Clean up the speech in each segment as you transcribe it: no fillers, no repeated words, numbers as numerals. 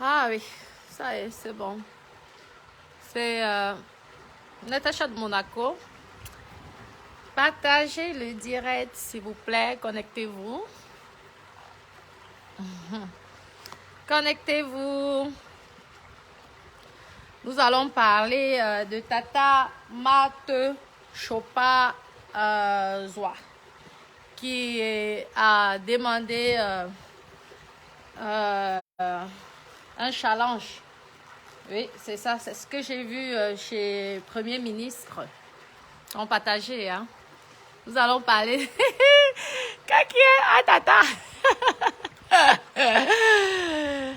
Ah oui, ça y est, c'est bon. C'est Natacha de Monaco. Partagez le direct, s'il vous plaît. Connectez-vous. Connectez-vous. Nous allons parler de Tata Marthe Chopa Zoa, qui a demandé un challenge. Oui, c'est ça, c'est ce que j'ai vu chez Premier ministre. On partageait, hein. Nous allons parler. Kaki, ah, Tata.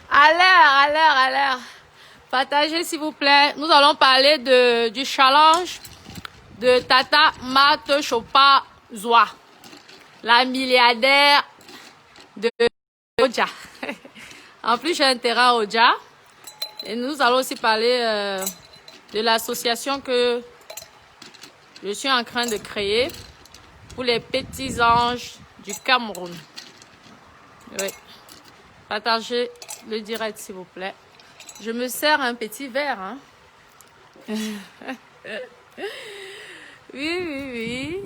À l'heure. Partagez, s'il vous plaît. Nous allons parler du challenge de Tata Marthe Chopa Zoa, la milliardaire de Oja. En plus, j'ai un terrain à Oja. Et nous allons aussi parler de l'association que je suis en train de créer pour les petits anges du Cameroun. Oui. Partagez le direct, s'il vous plaît. Je me sers un petit verre, hein. Oui.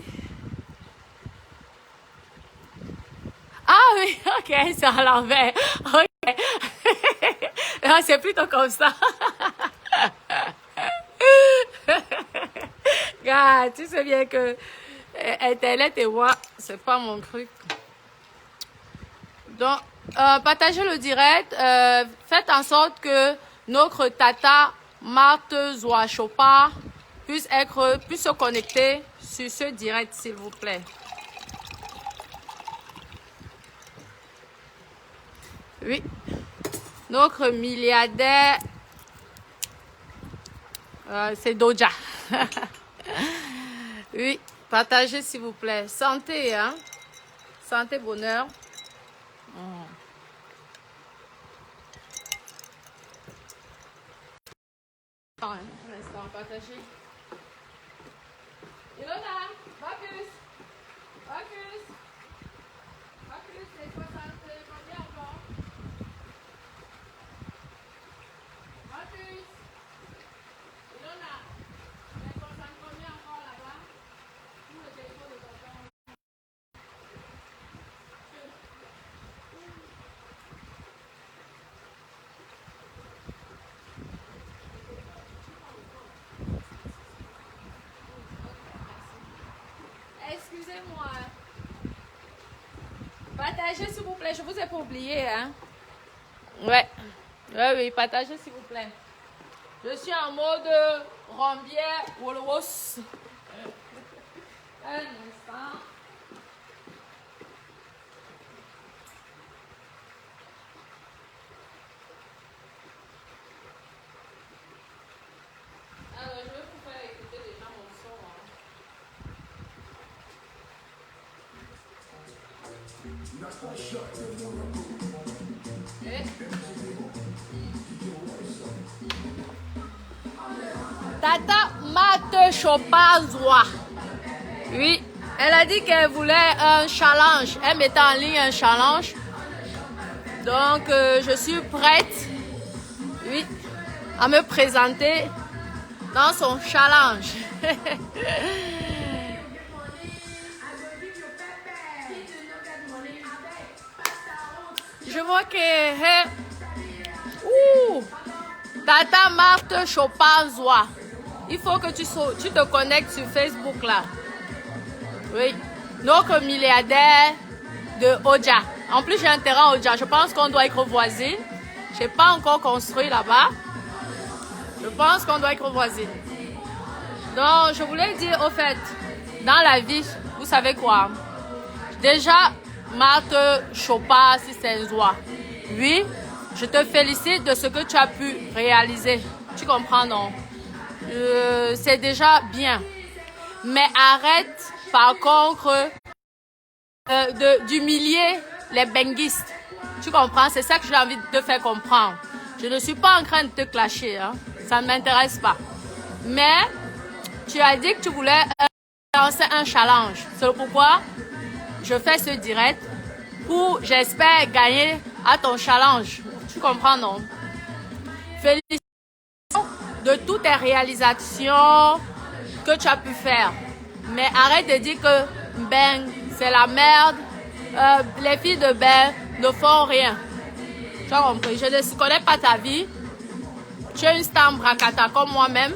Ah oui, ok, c'est à l'envers. Ok. Non, c'est plutôt comme ça. Regarde, tu sais bien que Internet et moi, c'est pas mon truc. Donc, partagez le direct. Faites en sorte que notre Tata Marthe Zoa Chopa puisse se connecter sur ce direct, s'il vous plaît. Oui. Notre milliardaire, c'est Doja. Oui, partagez s'il vous plaît. Santé, hein. Santé, bonheur. Un instant, partagez. Ilona, Bacchus, c'est 60, combien encore? Bacchus, Ilona, c'est 60, combien encore là-bas? Pour le téléphone de tonton. Excusez-moi. Partagez s'il vous plaît, je vous ai pas oublié, hein. Ouais. Oui, partagez s'il vous plaît. Je suis en mode Rombière Wolwos. Un instant. Alors, je vais vous faire écouter déjà mon son. Tata Marthe Chopa Zoa. Oui, elle a dit qu'elle voulait un challenge. Elle mettait en ligne un challenge. Donc, je suis prête, oui, à me présenter dans son challenge. Je vois que... Tata Marthe Chopa Zoa. Il faut que tu te connectes sur Facebook là. Oui. Notre milliardaire de Oja. En plus, j'ai un terrain à Oja. Je pense qu'on doit être voisines. Je n'ai pas encore construit là-bas. Je pense qu'on doit être voisines. Donc, je voulais dire au fait, dans la vie, vous savez quoi? Déjà, Marthe Chopa Zoa. Oui, je te félicite de ce que tu as pu réaliser. Tu comprends, non? C'est déjà bien. Mais arrête, par contre, d'humilier les benguistes. Tu comprends? C'est ça que j'ai envie de te faire comprendre. Je ne suis pas en train de te clasher. Hein. Ça ne m'intéresse pas. Mais tu as dit que tu voulais lancer un challenge. C'est pourquoi je fais ce direct pour, j'espère, gagner à ton challenge. Tu comprends, non? Félicitations de toutes tes réalisations que tu as pu faire. Mais arrête de dire que ben, c'est la merde. Les filles de Ben ne font rien. Tu as compris? Je ne connais pas ta vie. Tu es une star Mbrakata comme moi-même.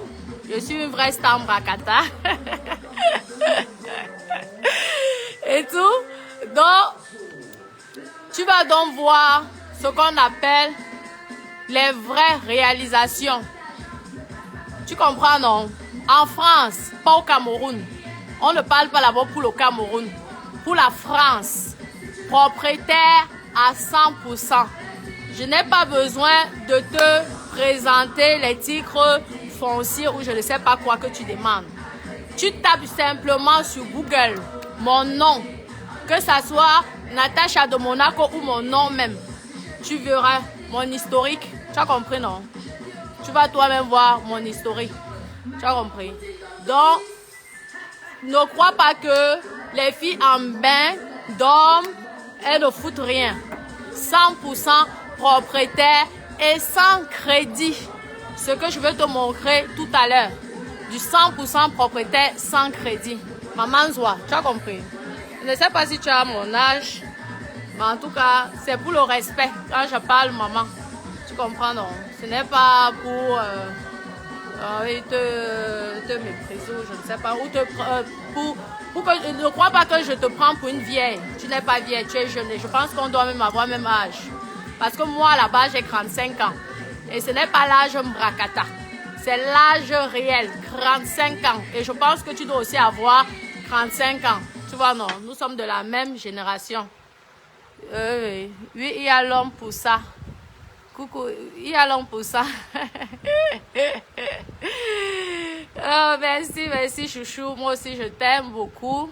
Je suis une vraie star Mbrakata. Et tout. Donc, tu vas donc voir ce qu'on appelle les vraies réalisations. Tu comprends, non? En France, pas au Cameroun. On ne parle pas là-bas pour le Cameroun. Pour la France, propriétaire à 100%. Je n'ai pas besoin de te présenter les titres fonciers ou je ne sais pas quoi que tu demandes. Tu tapes simplement sur Google mon nom, que ça soit Natacha de Monaco ou mon nom même. Tu verras mon historique. Tu as compris, non? Tu vas toi-même voir mon historique. Tu as compris? Donc, ne crois pas que les filles en bain dorment et ne foutent rien. 100% propriétaire et sans crédit. Ce que je vais te montrer tout à l'heure. Du 100% propriétaire sans crédit. Maman Zoua, tu as compris? Je ne sais pas si tu as mon âge. Mais en tout cas, c'est pour le respect. Quand je parle maman, tu comprends, non? Ce n'est pas pour te mépriser ou je ne sais pas. Ou pour que, ne crois pas que je te prends pour une vieille. Tu n'es pas vieille, tu es jeune. Et je pense qu'on doit même avoir le même âge. Parce que moi, là-bas, j'ai 35 ans. Et ce n'est pas l'âge Mbrakata. C'est l'âge réel, 35 ans. Et je pense que tu dois aussi avoir 35 ans. Tu vois, non? Nous sommes de la même génération. Oui, il y a l'homme pour ça. Coucou, il y a l'homme pour ça. Oh, merci chouchou. Moi aussi, je t'aime beaucoup.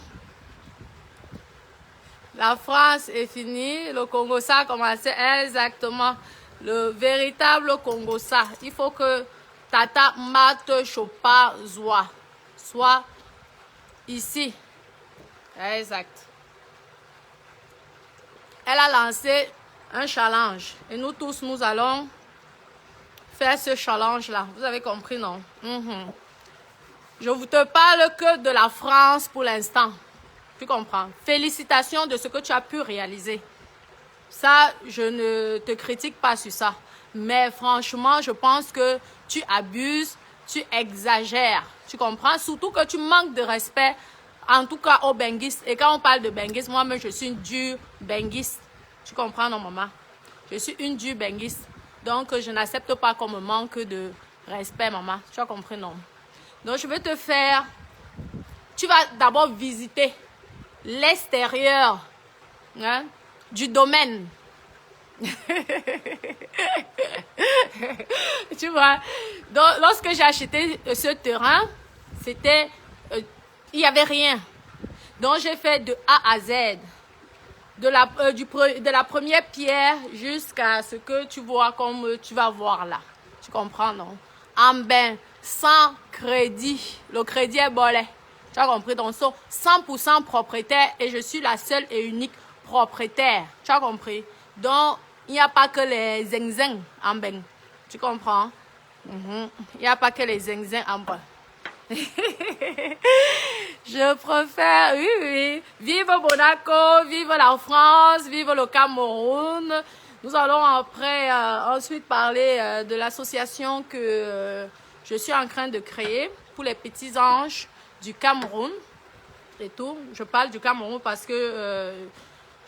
La France est finie. Le Congo-Ça a commencé exactement. Le véritable Congo-Ça. Il faut que Tata Mate Chopa Zoua soit ici. Exact. Elle a lancé un challenge. Et nous tous, nous allons faire ce challenge-là. Vous avez compris, non? Je ne vous te parle que de la France pour l'instant. Tu comprends? Félicitations de ce que tu as pu réaliser. Ça, je ne te critique pas sur ça. Mais franchement, je pense que tu abuses, tu exagères. Tu comprends? Surtout que tu manques de respect, en tout cas aux benguistes. Et quand on parle de benguistes, moi-même, je suis une dure benguiste. Tu comprends, non, maman? Je suis une dure benguiste. Donc, je n'accepte pas qu'on me manque de respect, maman. Tu as compris, non? Donc, je vais te faire... Tu vas d'abord visiter l'extérieur, hein, du domaine. Tu vois? Donc, lorsque j'ai acheté ce terrain, c'était... il n'y avait rien. Donc, j'ai fait de A à Z. De la première pierre jusqu'à ce que tu vois comme tu vas voir là. Tu comprends, non? En bain, sans crédit. Le crédit est bolé. Tu as compris? Donc, 100% propriétaire et je suis la seule et unique propriétaire. Tu as compris? Donc, il n'y a pas que les zing-zing en bain. Tu comprends? Il n'y a pas que les zing-zing en bain. Je préfère, oui. Vive Monaco, vive la France, vive le Cameroun. Nous allons après, ensuite parler de l'association que je suis en train de créer pour les petits anges du Cameroun et tout. Je parle du Cameroun parce que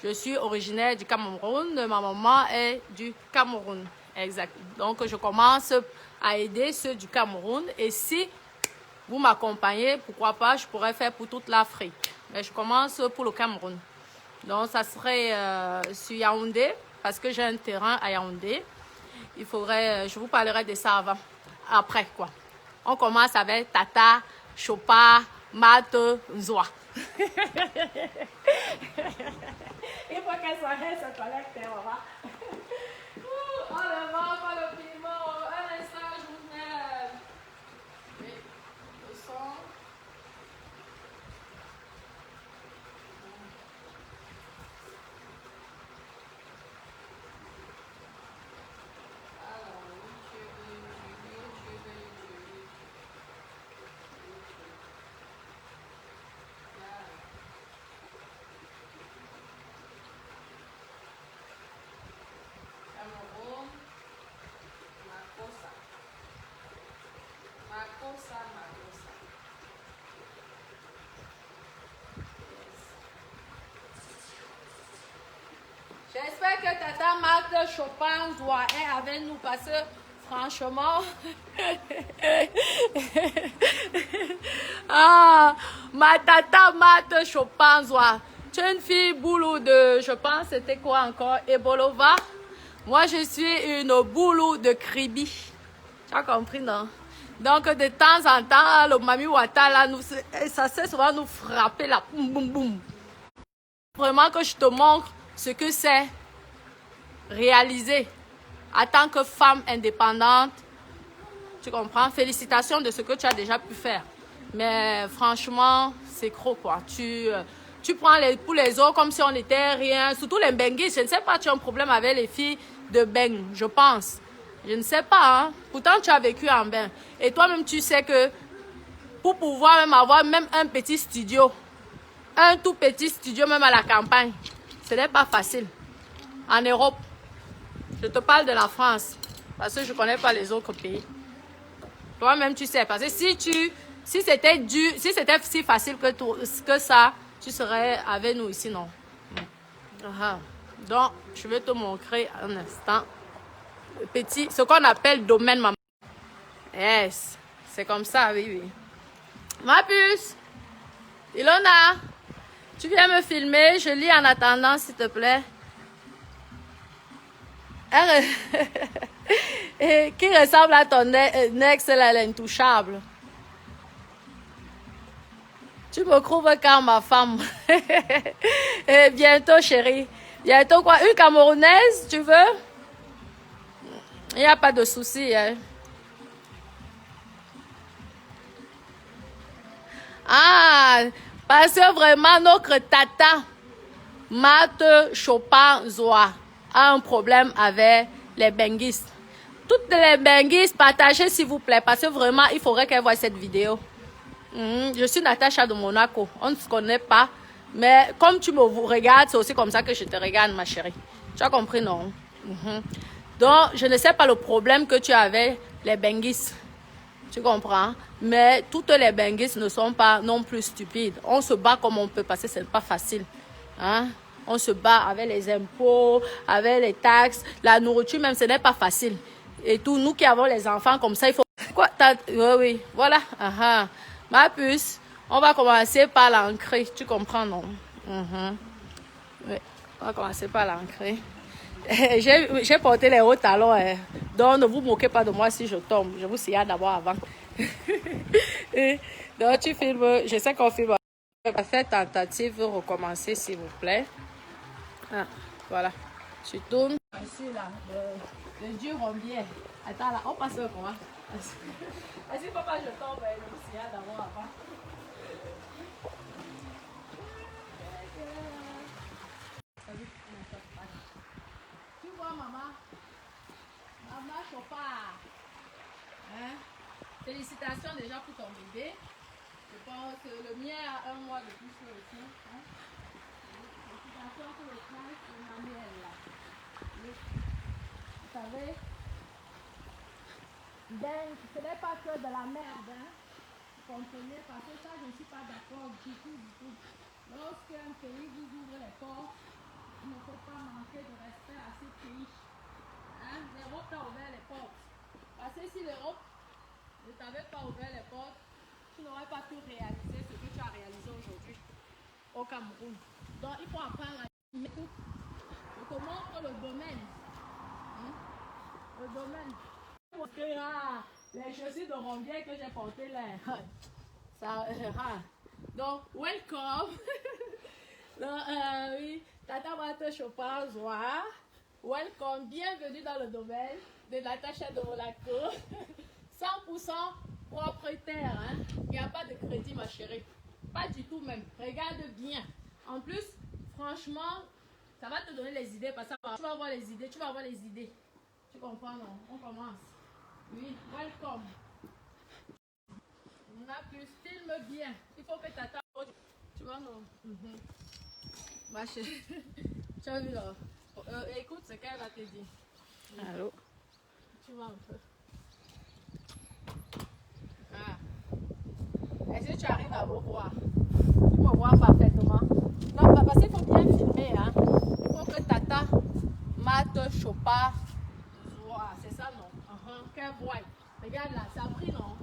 je suis originaire du Cameroun. Ma maman est du Cameroun. Exact. Donc, je commence à aider ceux du Cameroun. Et si vous m'accompagnez, pourquoi pas, je pourrais faire pour toute l'Afrique. Mais je commence pour le Cameroun. Donc, ça serait sur Yaoundé, parce que j'ai un terrain à Yaoundé. Il faudrait, je vous parlerai de ça avant, après, quoi. On commence avec Tata, Chopa, Mate, Zoua. Il faut qu'elle s'arrête, se collecte, on va. Oh, le vent, pas le piment. Un instant, je vous mets... J'espère que Tata Marthe Chopin est avec nous parce que franchement, ah, ma Tata Marthe Chopin, tu es une fille boulot de, je pense, c'était quoi encore, Ebolova. Moi, je suis une boulot de Kribi. Tu as compris, non? Donc, de temps en temps, le Mami Wata, là, ça sait souvent nous frapper, là, boum, boum, boum. Vraiment que je te montre ce que c'est réaliser en tant que femme indépendante. Tu comprends? Félicitations de ce que tu as déjà pu faire. Mais franchement, c'est gros, quoi. Tu prends pour les autres comme si on n'était rien. Surtout les benguis. Je ne sais pas, tu as un problème avec les filles de Beng, je pense. Je ne sais pas, hein. Pourtant, tu as vécu en Beng. Et toi-même, tu sais que pour pouvoir même avoir même un petit studio, un tout petit studio même à la campagne, ce n'est pas facile. En Europe, je te parle de la France, parce que je ne connais pas les autres pays. Toi-même, tu sais, parce que si c'était si facile que ça, tu serais avec nous ici, non? Donc, je vais te montrer un instant. Petit, ce qu'on appelle domaine maman. Yes, c'est comme ça, oui, oui. Ma puce, Ilona, tu viens me filmer, je lis en attendant, s'il te plaît. Qui ressemble à ton ex, l'intouchable. Tu me trouves quand ma femme. Et bientôt, chérie. Bientôt quoi? Une Camerounaise, tu veux? Il n'y a pas de souci, hein. Ah, parce que vraiment, notre tata, Marthe Chopin Zoa, a un problème avec les benguistes. Toutes les benguistes, partagez s'il vous plaît, parce que vraiment, il faudrait qu'elle voie cette vidéo. Je suis Natacha de Monaco. On ne se connaît pas. Mais comme tu me regardes, c'est aussi comme ça que je te regarde, ma chérie. Tu as compris, non? Donc, je ne sais pas le problème que tu as avec les benguistes. Tu comprends? Mais toutes les benguistes ne sont pas non plus stupides. On se bat comme on peut parce que ce n'est pas facile. Hein? On se bat avec les impôts, avec les taxes, la nourriture même, ce n'est pas facile. Et tout, nous qui avons les enfants comme ça, il faut... Quoi? Oui, oui, voilà. Ma puce, on va commencer par l'ancrer. Tu comprends, non? Oui, on va commencer par l'ancrer. J'ai porté les hauts talons. Donc, ne vous moquez pas de moi si je tombe. Je vous signale d'abord avant. Donc, tu filmes. Je sais qu'on filme. Faites tentative, recommencer, s'il vous plaît. Voilà. Tu tournes. Ici, là, le dieu rombier. Attends, là, on passe comment? Vas-y, papa, je tombe. Je vous signale d'abord avant. Tu vois, maman? Maman Chopin. Hein? Félicitations déjà pour ton bébé. Je pense que le mien a 1 mois de plus que le tien. Hein? Félicitations pour le prince Emmanuel. Là. Vous savez, ben, ce n'est pas que de la merde. Hein? Vous comprenez? Parce que ça, je ne suis pas d'accord du tout, du tout. Lorsqu'un pays vous ouvre les portes, il ne faut pas manquer de respect à ces pays. Hein? L'Europe t'a ouvert les portes. Parce que si l'Europe ne t'avait pas ouvert les portes, tu n'aurais pas pu réaliser ce que tu as réalisé aujourd'hui au Cameroun. Donc il faut apprendre à tout. Je te montre le domaine. Le domaine. Les chaussures de Rombier que j'ai portées là. Ça, donc, welcome. Donc, oui, Tata Marthe Chopin Zoa. Welcome, bienvenue dans le domaine de Natacha de Monaco. 100% propriétaire, hein? Il n'y a pas de crédit, ma chérie. Pas du tout même. Regarde bien. En plus, franchement, ça va te donner les idées parce que tu vas avoir les idées. Tu vas avoir les idées. Tu comprends, non? On commence. Oui, welcome. On a plus, filme bien. Il faut que Tata... Tu vois, non? Ma chérie. Tu as vu là? Écoute ce qu'elle va te dire. Allô? Tu vois un peu. tu arrives à me voir. Tu me vois parfaitement. Non, parce qu'il faut bien filmer. Hein. Il faut que Tata mate chopa. C'est ça, non? Qu'elle voit. Regarde là, ça a pris, non?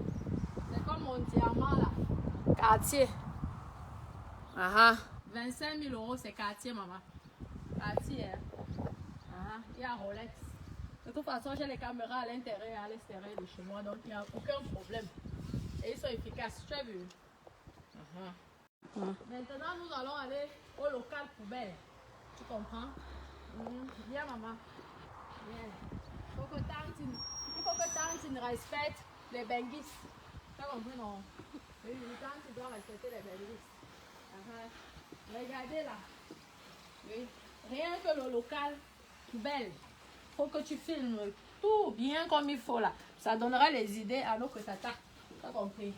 C'est comme mon diamant là. Cartier. 25 000 euros, c'est Cartier, maman. Cartier, hein? Il y a Rolex. De toute façon, j'ai les caméras à l'intérieur et à l'extérieur de chez moi, donc il n'y a aucun problème. Et ils sont efficaces, tu as vu? Maintenant, nous allons aller au local poubelle. Tu comprends? Viens, maman. Viens. Il faut que Tantine respecte les benguistes. Tu as compris, non? Oui, Tantine doit respecter les benguistes. Regardez là. Oui. Rien que le local poubelle. Il faut que tu filmes tout bien comme il faut là. Ça donnera les idées à notre tata. Tu as compris?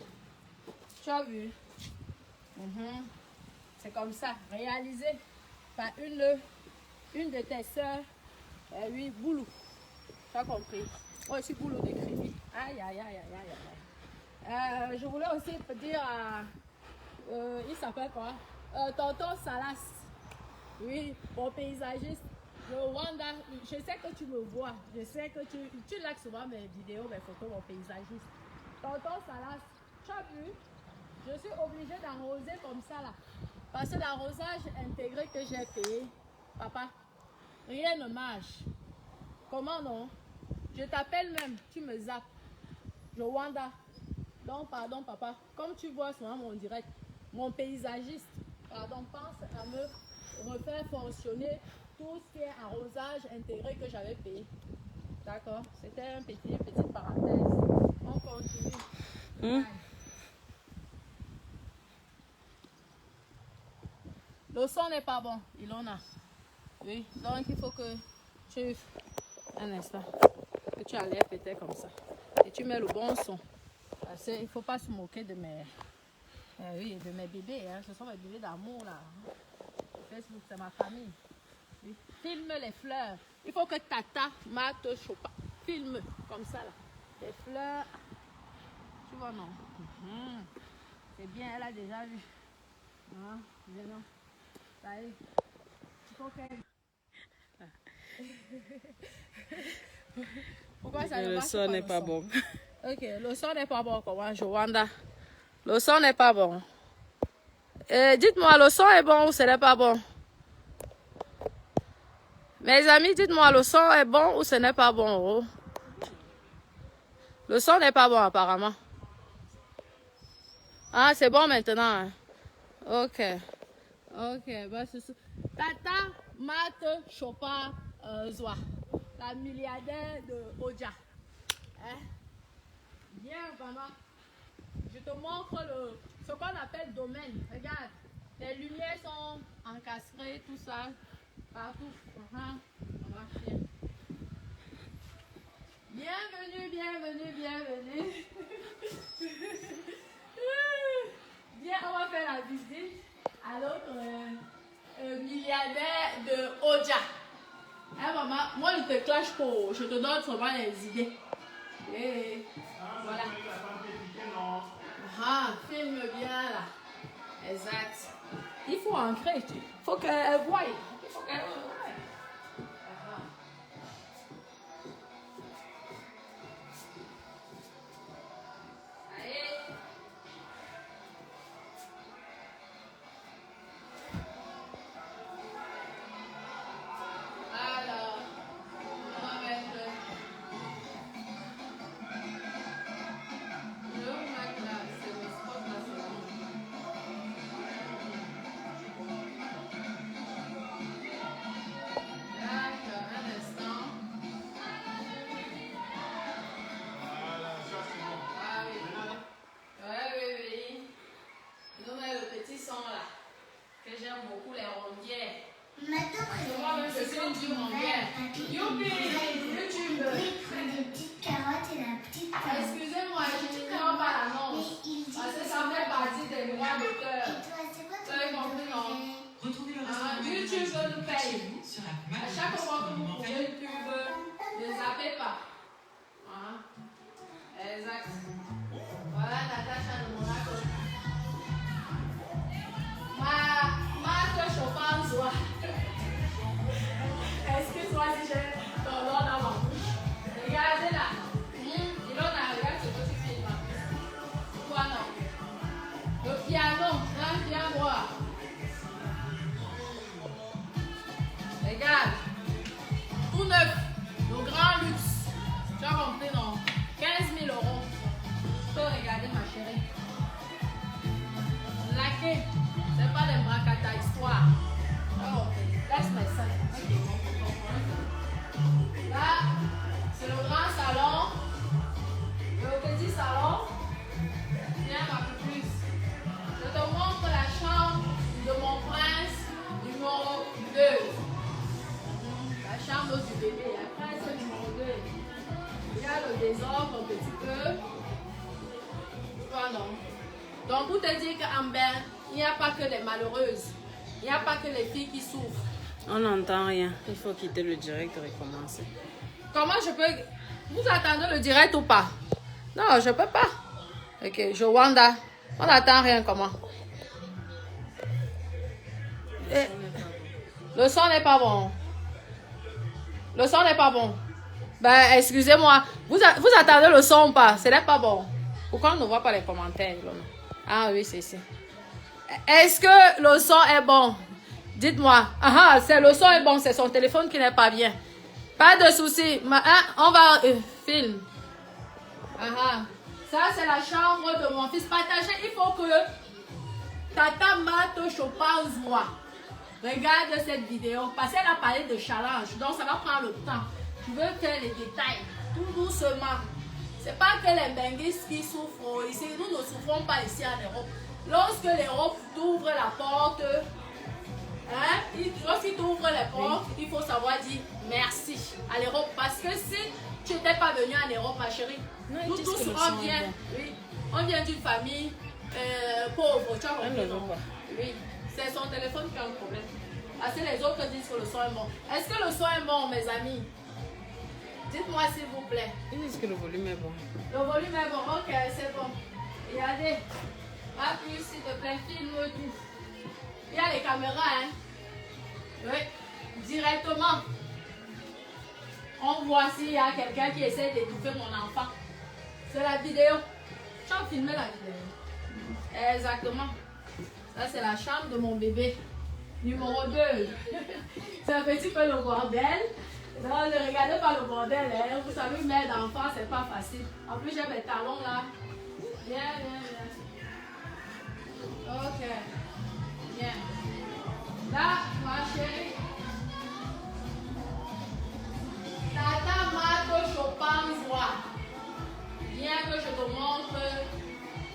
Tu as vu? C'est comme ça. Réalisé par une de tes soeurs. Oui, Boulou. Tu as compris? Moi aussi, Boulou de crédit. Aïe, aïe, aïe, aïe, aïe. Je voulais aussi dire à... il s'appelle quoi? Tonton Salas. Oui, mon paysagiste. Le Rwanda, je sais que tu me vois, je sais que tu likes souvent mes vidéos, mes photos, mon paysagiste. Tonton Salas, tu as vu? Je suis obligée d'arroser comme ça là. Parce que l'arrosage intégré que j'ai payé, papa, rien ne marche. Comment non? Je t'appelle même, tu me zappes. Rwanda. Donc pardon papa, comme tu vois souvent mon direct, mon paysagiste, pardon, pense à me refaire fonctionner tout ce qui est arrosage intégré que j'avais payé. D'accord? C'était une petite parenthèse. On continue. Le son n'est pas bon, Ilona. Oui, donc il faut que tu... Un instant. Que tu enlèves peut-être comme ça. Et tu mets le bon son. Parce qu'il ne faut pas se moquer de mes... oui, de mes bébés. Hein. Ce sont mes bébés d'amour là. Facebook, c'est ma famille. Oui. Filme les fleurs. Il faut que Tata mate chopa. Filme comme ça là. Les fleurs. Tu vois non? C'est bien, elle a déjà vu. Viens non. Ça y est. Il faut qu'elle... Pourquoi ça le son n'est pas bon. Ok, le son n'est pas bon comment, Joanda? Le son n'est pas bon. Dites-moi, le son est bon ou ce n'est pas bon? Mes amis, dites-moi, le son est bon ou ce n'est pas bon? Oh. Le son n'est pas bon apparemment. Ah, c'est bon maintenant. Hein? Ok. Ok. Bah, Tata Mate Chopa Zwa, la milliardaire de Oja. Hein? Viens, maman. Je te montre ce qu'on appelle domaine. Regarde. Les lumières sont encastrées, tout ça. Partout. Bienvenue, bienvenue, bienvenue. Viens, on va faire la visite à l'autre milliardaire de Oja. Hein, maman, moi je te clash pas, je te donne seulement les idées. Et voilà. Filme bien là. Exact. Il faut ancrer. Il faut qu'elle voie. Il faut qu'elle voie. Exact. Voilà, Natacha de Monaco. malheureuses. Il n'y a pas que les filles qui souffrent. On n'entend rien. Il faut quitter le direct et recommencer. Comment je peux... Vous attendez le direct ou pas? Non, je peux pas. Ok, Joanda. On n'attend rien comment? Et... Le son n'est pas bon. Le son n'est pas bon. Ben, excusez-moi. Vous attendez le son ou pas? Ce n'est pas bon. Pourquoi on ne voit pas les commentaires? Ah oui, c'est ici. Est-ce que le son est bon? Dites-moi. Ah, c'est le son est bon, c'est son téléphone qui n'est pas bien. Pas de souci. On va film. Ça, c'est la chambre de mon fils. Partagez, il faut que Tata Mato Chopaz voit. Regarde cette vidéo. Parce qu'elle a parlé de challenge. Donc, ça va prendre le temps. Je veux faire les détails. Tout doucement. C'est pas que les benguistes qui souffrent ici. Nous ne souffrons pas ici en Europe. Lorsque l'Europe t'ouvre la porte, lorsqu'il t'ouvre les portes, il faut savoir dire merci à l'Europe. Parce que si tu n'étais pas venu en Europe, ma chérie, nous tous, on vient d'une famille pauvre. Tu as compris, non? Oui, c'est son téléphone qui a un problème. Parce que les autres disent que le son est bon. Est-ce que le son est bon, mes amis? Dites-moi s'il vous plaît. Ils disent que le volume est bon. Le volume est bon, ok, c'est bon. Regardez. Appuie s'il te plaît, filme tout. Il y a les caméras, hein. Oui, directement. On voit s'il y a quelqu'un qui essaie d'étouffer mon enfant. C'est la vidéo. Tu as filmé la vidéo. Exactement. Ça, c'est la chambre de mon bébé. Numéro 2. C'est un petit peu le bordel. Non, ne regardez pas le bordel. Hein. Vous savez, mère d'enfant, c'est pas facile. En plus, j'ai mes talons là. Bien. Ok. Bien. Là, ma chérie. Tata Mato Chopin voit. Bien que je te montre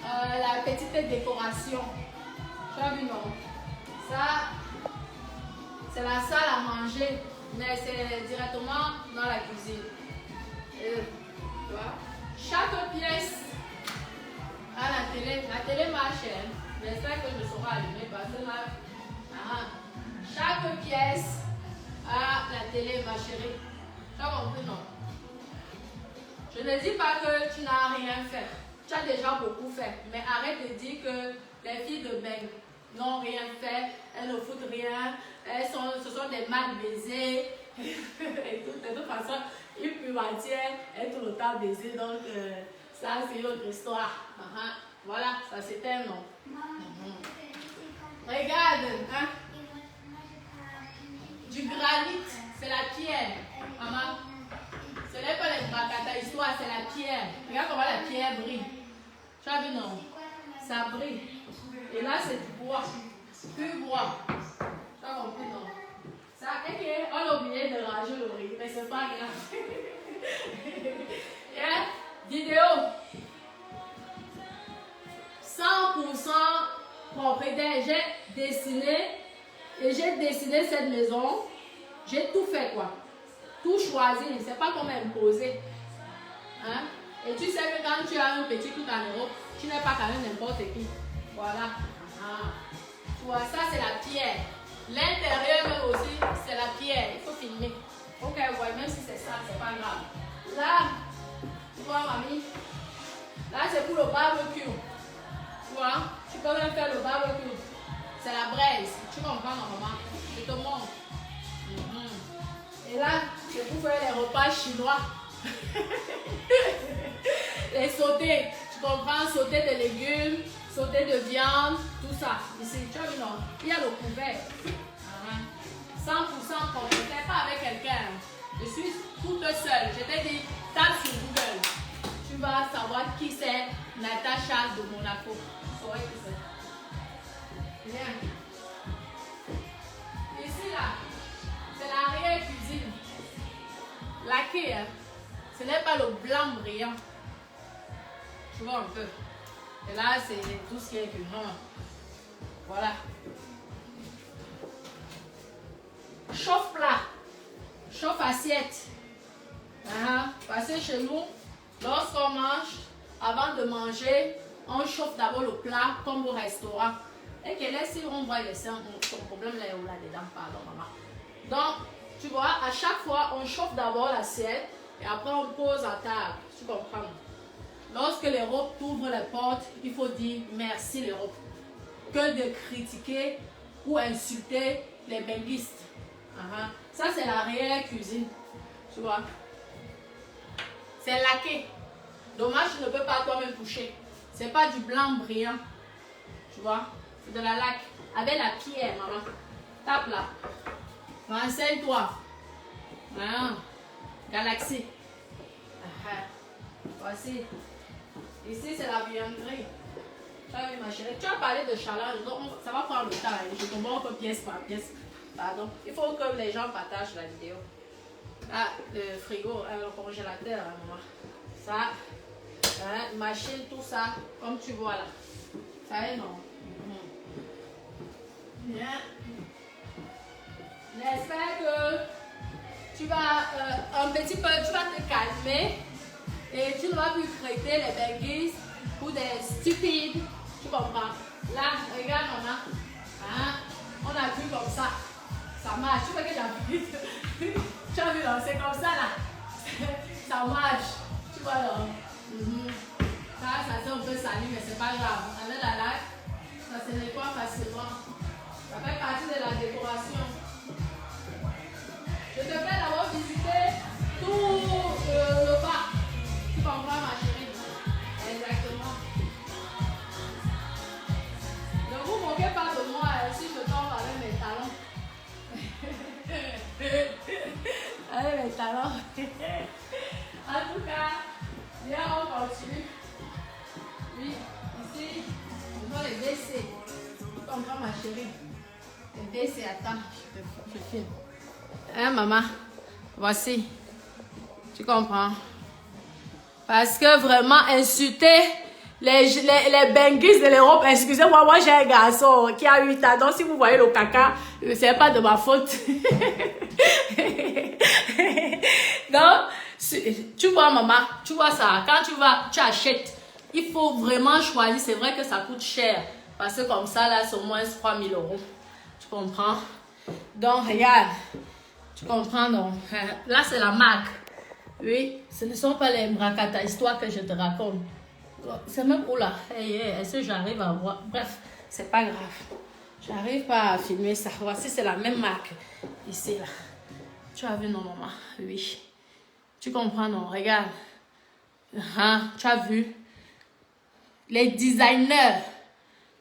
la petite décoration. Tu as vu, non? Ça, c'est la salle à manger, mais c'est directement dans la cuisine. Tu vois? Chaque pièce a la télé. La télé marche, hein? J'espère que je saurai allumer parce que là, chaque pièce a la télé, ma chérie. Tu as compris, non? Je ne dis pas que tu n'as rien fait. Tu as déjà beaucoup fait. Mais arrête de dire que les filles de Beng n'ont rien fait. Elles ne foutent rien. Ce sont des mal baisées. Et tout, de toute façon, une privatière est tout le temps baisée. Donc, ça, c'est une autre histoire. Voilà, ça c'est un nom. Regarde, hein? Du granit, c'est la pierre. Maman, ce n'est pas les bracata histoire, c'est la pierre. Regarde comment la pierre brille. Tu as vu, non? Ça brille. Et là, c'est du bois. Pur bois. Tu as compris, non? Ça, on a oublié de ranger le riz, mais c'est pas grave. Yeah. Vidéo. 100% propriétaire. J'ai dessiné cette maison. J'ai tout fait, quoi. Tout choisi. C'est pas comme imposer. Hein? Et tu sais que quand tu as un petit truc en Europe, tu n'es pas quand même n'importe qui. Voilà. Tu vois, ça c'est la pierre. L'intérieur même aussi, c'est la pierre. Il faut filmer. Ok, ouais, même si c'est ça, c'est pas grave. Là, tu vois, mamie, là c'est pour le barbecue. Tu vois, tu peux même faire le barbecue. C'est la braise. Tu comprends normalement. Je te montre. Et là, c'est pour faire les repas chinois. Les sautés. Tu comprends, sauter de légumes, sauter de viande, tout ça. Ici, tu as vu, non? Il y a le couvert. 100% propriétaire, pas avec quelqu'un. Je suis toute seule. Je t'ai dit, tape sur Google. Tu vas savoir qui c'est Natacha de Monaco. Tu sauras qui c'est. Bien. Ici, là, c'est l'arrière-cuisine. Laqué, hein? Ce n'est pas le blanc brillant. Tu vois un peu. Et là, c'est tout ce qui est du noir. Voilà. Chauffe-plat. Chauffe-assiette. Parce que chez nous, lorsqu'on mange, avant de manger, on chauffe d'abord le plat comme au restaurant. Et que là, si on voit les seins, son problème là est où là-dedans, pardon, maman. Donc, tu vois, à chaque fois, on chauffe d'abord l'assiette et après on pose à table. Tu comprends? Lorsque l'Europe t'ouvre les portes, il faut dire merci l'Europe. Que de critiquer ou insulter les benguistes. Ça, c'est la réelle cuisine. Tu vois? C'est laqué. Dommage, tu ne peux pas toi-même toucher. C'est pas du blanc brillant. Tu vois? C'est de la laque. Avec la pierre, maman. Tape là. Renseigne-toi. Galaxie. Voici. Ici, c'est la vianderie. Tu as vu, ma chérie? Tu as parlé de challenge. Donc, ça va prendre le temps. Je te montre pièce par pièce. Pardon. Il faut que les gens partagent la vidéo. Ah, le frigo, le congélateur, maman. Ça, machine, tout ça, comme tu vois là. Ça est non. Bien. J'espère que tu vas un petit peu, tu vas te calmer et tu ne vas plus traiter les benguis ou des stupides. Tu comprends? Là, regarde maman. On a vu comme ça. Ça marche. Tu vois que j'ai vu. Tu as vu là, c'est comme ça là. Ça marche. Tu vois là. Ça c'est un peu sali, mais c'est pas grave. Avec la laque, ça se nettoie facilement. Ça fait partie de la décoration. Je te fais d'avoir visité tout le bas. Tu comprends ma chérie? Exactement. Ne vous moquez pas de moi si je tombe avec mes talons. Avec mes talons. En tout cas, viens, on continue. Oui, ici, je dois les baisser. Tu comprends ma chérie? Les baisser, attends, je filme. Hein, maman? Voici. Tu comprends? Parce que vraiment, insulter les benguis de l'Europe, excusez-moi, moi j'ai un garçon qui a 8 ans, donc si vous voyez le caca, c'est pas de ma faute. Donc, tu vois maman, tu vois ça, quand tu achètes, il faut vraiment choisir, c'est vrai que ça coûte cher, parce que comme ça là, c'est au moins 3000 €. Tu comprends? Donc, regarde, tu comprends donc, là c'est la marque. Oui, ce ne sont pas les Mrakata histoires que je te raconte. C'est même où là? Est-ce que j'arrive à voir? Bref, c'est pas grave. J'arrive pas à filmer ça. Voici, c'est la même marque. Ici, là. Tu as vu, non, maman? Oui. Tu comprends, non? Regarde. Tu as vu? Les designers,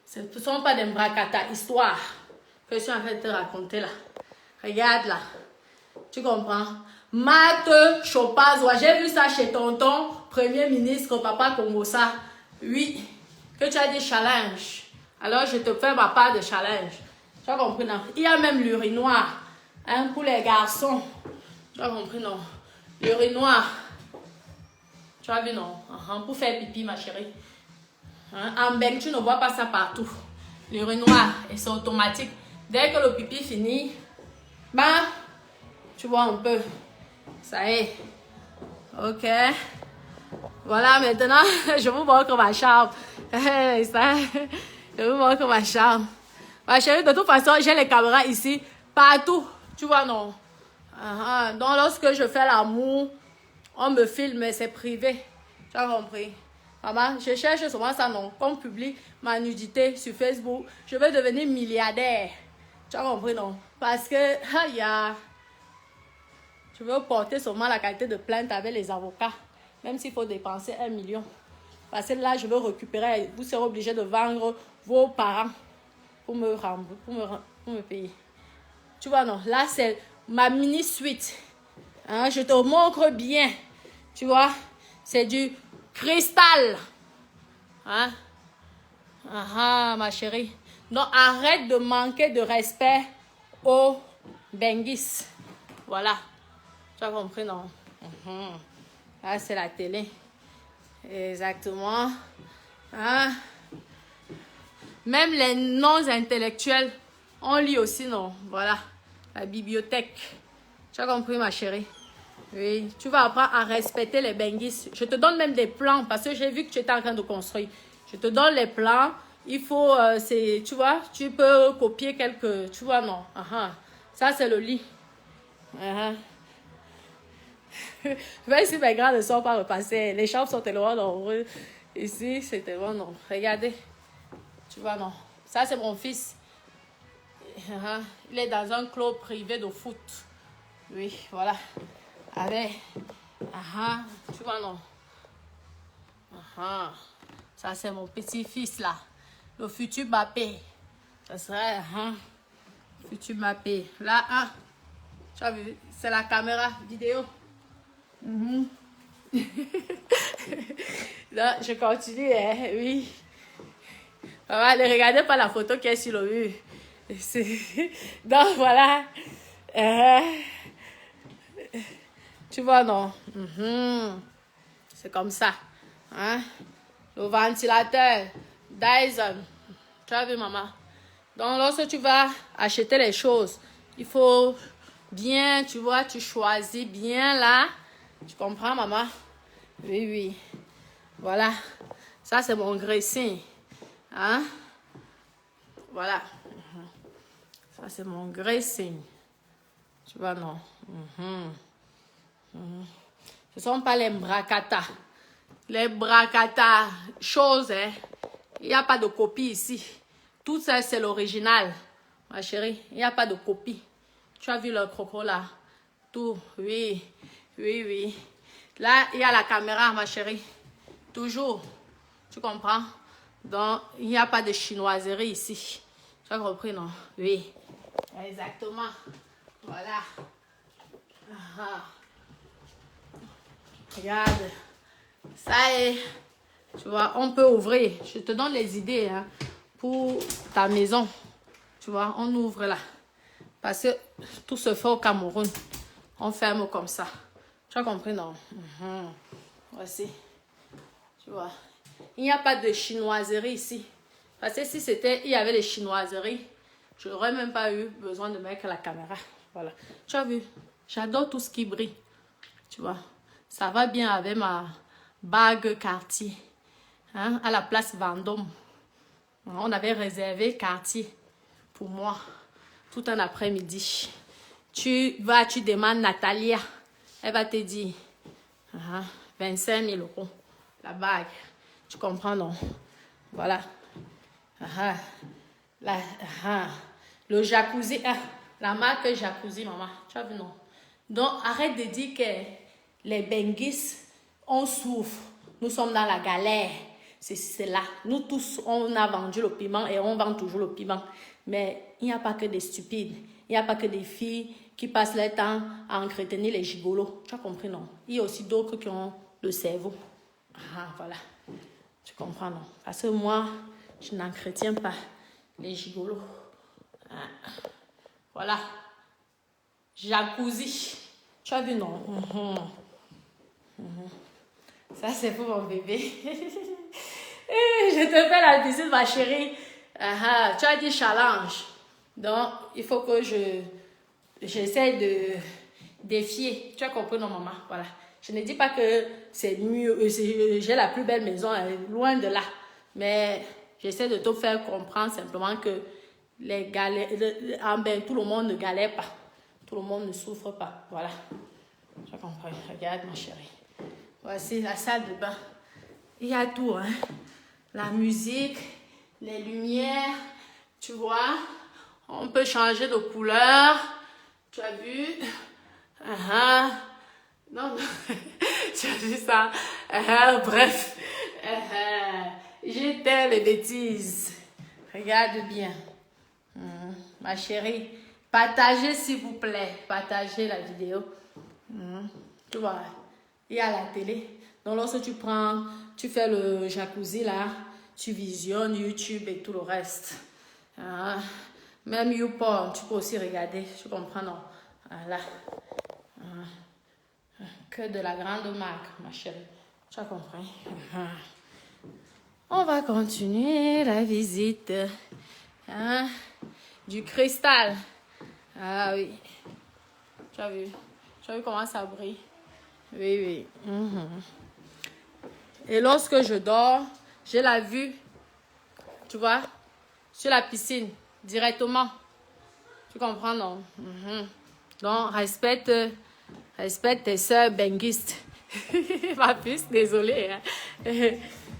ce ne sont pas des Mrakata histoires que je suis en train de te raconter là. Regarde là. Tu comprends? Marthe Chopazoa, j'ai vu ça chez tonton, premier ministre, papa Congosa. Oui, que tu as dit challenge. Alors je te fais ma part de challenge. Tu as compris, non? Il y a même l'urinoir, hein, pour les garçons. Tu as compris, non? L'urinoir. Tu as vu, non? Pour faire pipi, ma chérie. En Beng, tu ne vois pas ça partout. L'urinoir, et c'est automatique. Dès que le pipi finit, bah, tu vois un peu. Ça y est. Ok. Voilà, maintenant, je vous montre ma chambre. Je vous montre ma chambre. Ma chérie, de toute façon, j'ai les caméras ici, partout. Tu vois, non? Donc, lorsque je fais l'amour, on me filme, mais c'est privé. Tu as compris? Maman, je cherche souvent ça, non? Qu'on publie ma nudité sur Facebook. Je veux devenir milliardaire. Tu as compris, non? Parce que, je veux porter seulement la qualité de plainte avec les avocats. Même s'il faut dépenser 1 million. Parce que là, je veux récupérer. Vous serez obligé de vendre vos parents pour me payer. Tu vois, non? Là, c'est ma mini suite. Hein? Je te montre bien. Tu vois? C'est du cristal. Hein? Ma chérie. Donc, arrête de manquer de respect aux benguis. Voilà. Tu as compris, non? Là, c'est la télé. Exactement. Hein? Même les non-intellectuels, on lit aussi, non? Voilà. La bibliothèque. Tu as compris, ma chérie? Oui. Tu vas apprendre à respecter les benguis. Je te donne même des plans parce que j'ai vu que tu étais en train de construire. Je te donne les plans. il faut, tu vois, tu peux copier quelques, tu vois, non. Ça, c'est le lit. Même si mes grands ne sont pas repassés, les chambres sont tellement nombreuses. Ici, c'est tellement non. Regardez. Tu vois, non. Ça, c'est mon fils. Il est dans un club privé de foot. Oui, voilà. Allez. Tu vois, non. Ça, c'est mon petit-fils, là. Le futur Mbappé. Ça serait, futur Mbappé. Là, tu as vu, c'est la caméra vidéo. Là, je continue, oui. Ne regardez pas la photo qui est sur le mur. Donc, voilà. Tu vois, non? C'est comme ça. Le ventilateur Dyson. Tu as vu, maman? Donc, lorsque tu vas acheter les choses, il faut bien, tu vois, tu choisis bien là. Tu comprends, maman? Oui, oui. Voilà. Ça, c'est mon dressing. Voilà. Ça, c'est mon dressing. Tu vois, non? Ce ne sont pas les bracata. Les bracata, choses, il n'y a pas de copie ici. Tout ça, c'est l'original. Ma chérie, il n'y a pas de copie. Tu as vu le croco là? Tout, oui. Oui, oui. Là, il y a la caméra, ma chérie. Toujours. Tu comprends? Donc, il n'y a pas de chinoiserie ici. Tu as compris, non? Oui. Exactement. Voilà. Regarde. Ça est. Tu vois, on peut ouvrir. Je te donne les idées pour ta maison. Tu vois, on ouvre là. Parce que tout se fait au Cameroun. On ferme comme ça. Tu as compris, non? Voici. Tu vois. Il n'y a pas de chinoiserie ici. Parce que si il y avait des chinoiseries, je n'aurais même pas eu besoin de mettre la caméra. Voilà. Tu as vu? J'adore tout ce qui brille. Tu vois. Ça va bien avec ma bague Cartier. À la place Vendôme. On avait réservé Cartier pour moi. Tout un après-midi. Tu demandes Natalia. Elle va te dire 25 000 €. La bague. Tu comprends, non? Voilà. Le jacuzzi. La marque jacuzzi, maman. Tu as vu, non? Donc, arrête de dire que les Benguis, on souffre. Nous sommes dans la galère. C'est là. Nous tous, on a vendu le piment et on vend toujours le piment. Mais il n'y a pas que des stupides. Il n'y a pas que des filles qui passent leur temps à entretenir les gigolos. Tu as compris, non? Il y a aussi d'autres qui ont le cerveau. Voilà. Tu comprends, non? Parce que moi, je n'entretiens pas les gigolos. Voilà. Jacuzzi. Tu as vu, non? Ça, c'est pour mon bébé. Je te fais la visite, ma chérie. Tu as dit challenge. Donc, il faut que j'essaie de défier. Tu as compris, non, maman? Voilà. Je ne dis pas que c'est mieux, j'ai la plus belle maison, loin de là. Mais j'essaie de te faire comprendre simplement que les galères, tout le monde ne galère pas. Tout le monde ne souffre pas. Voilà. Tu as compris? Regarde, ma chérie. Voici la salle de bain. Il y a tout, La musique, les lumières, tu vois. On peut changer de couleur. Tu as vu? Non, tu as vu ça? Bref. J'étais les bêtises. Regarde bien. Ma chérie, partagez s'il vous plaît. Partagez la vidéo. Tu vois, il y a la télé. Donc lorsque tu fais le jacuzzi là, tu visionnes YouTube et tout le reste. Même YouPorn, tu peux aussi regarder. Tu comprends, non? Voilà. Que de la grande marque, ma chérie. Tu as compris? On va continuer la visite. Du cristal. Ah oui. Tu as vu? Tu as vu comment ça brille? Oui, oui. Et lorsque je dors, j'ai la vue tu vois, sur la piscine, directement. Tu comprends, non? Donc, respecte tes soeurs benguistes. Ma puce, désolée. Hein.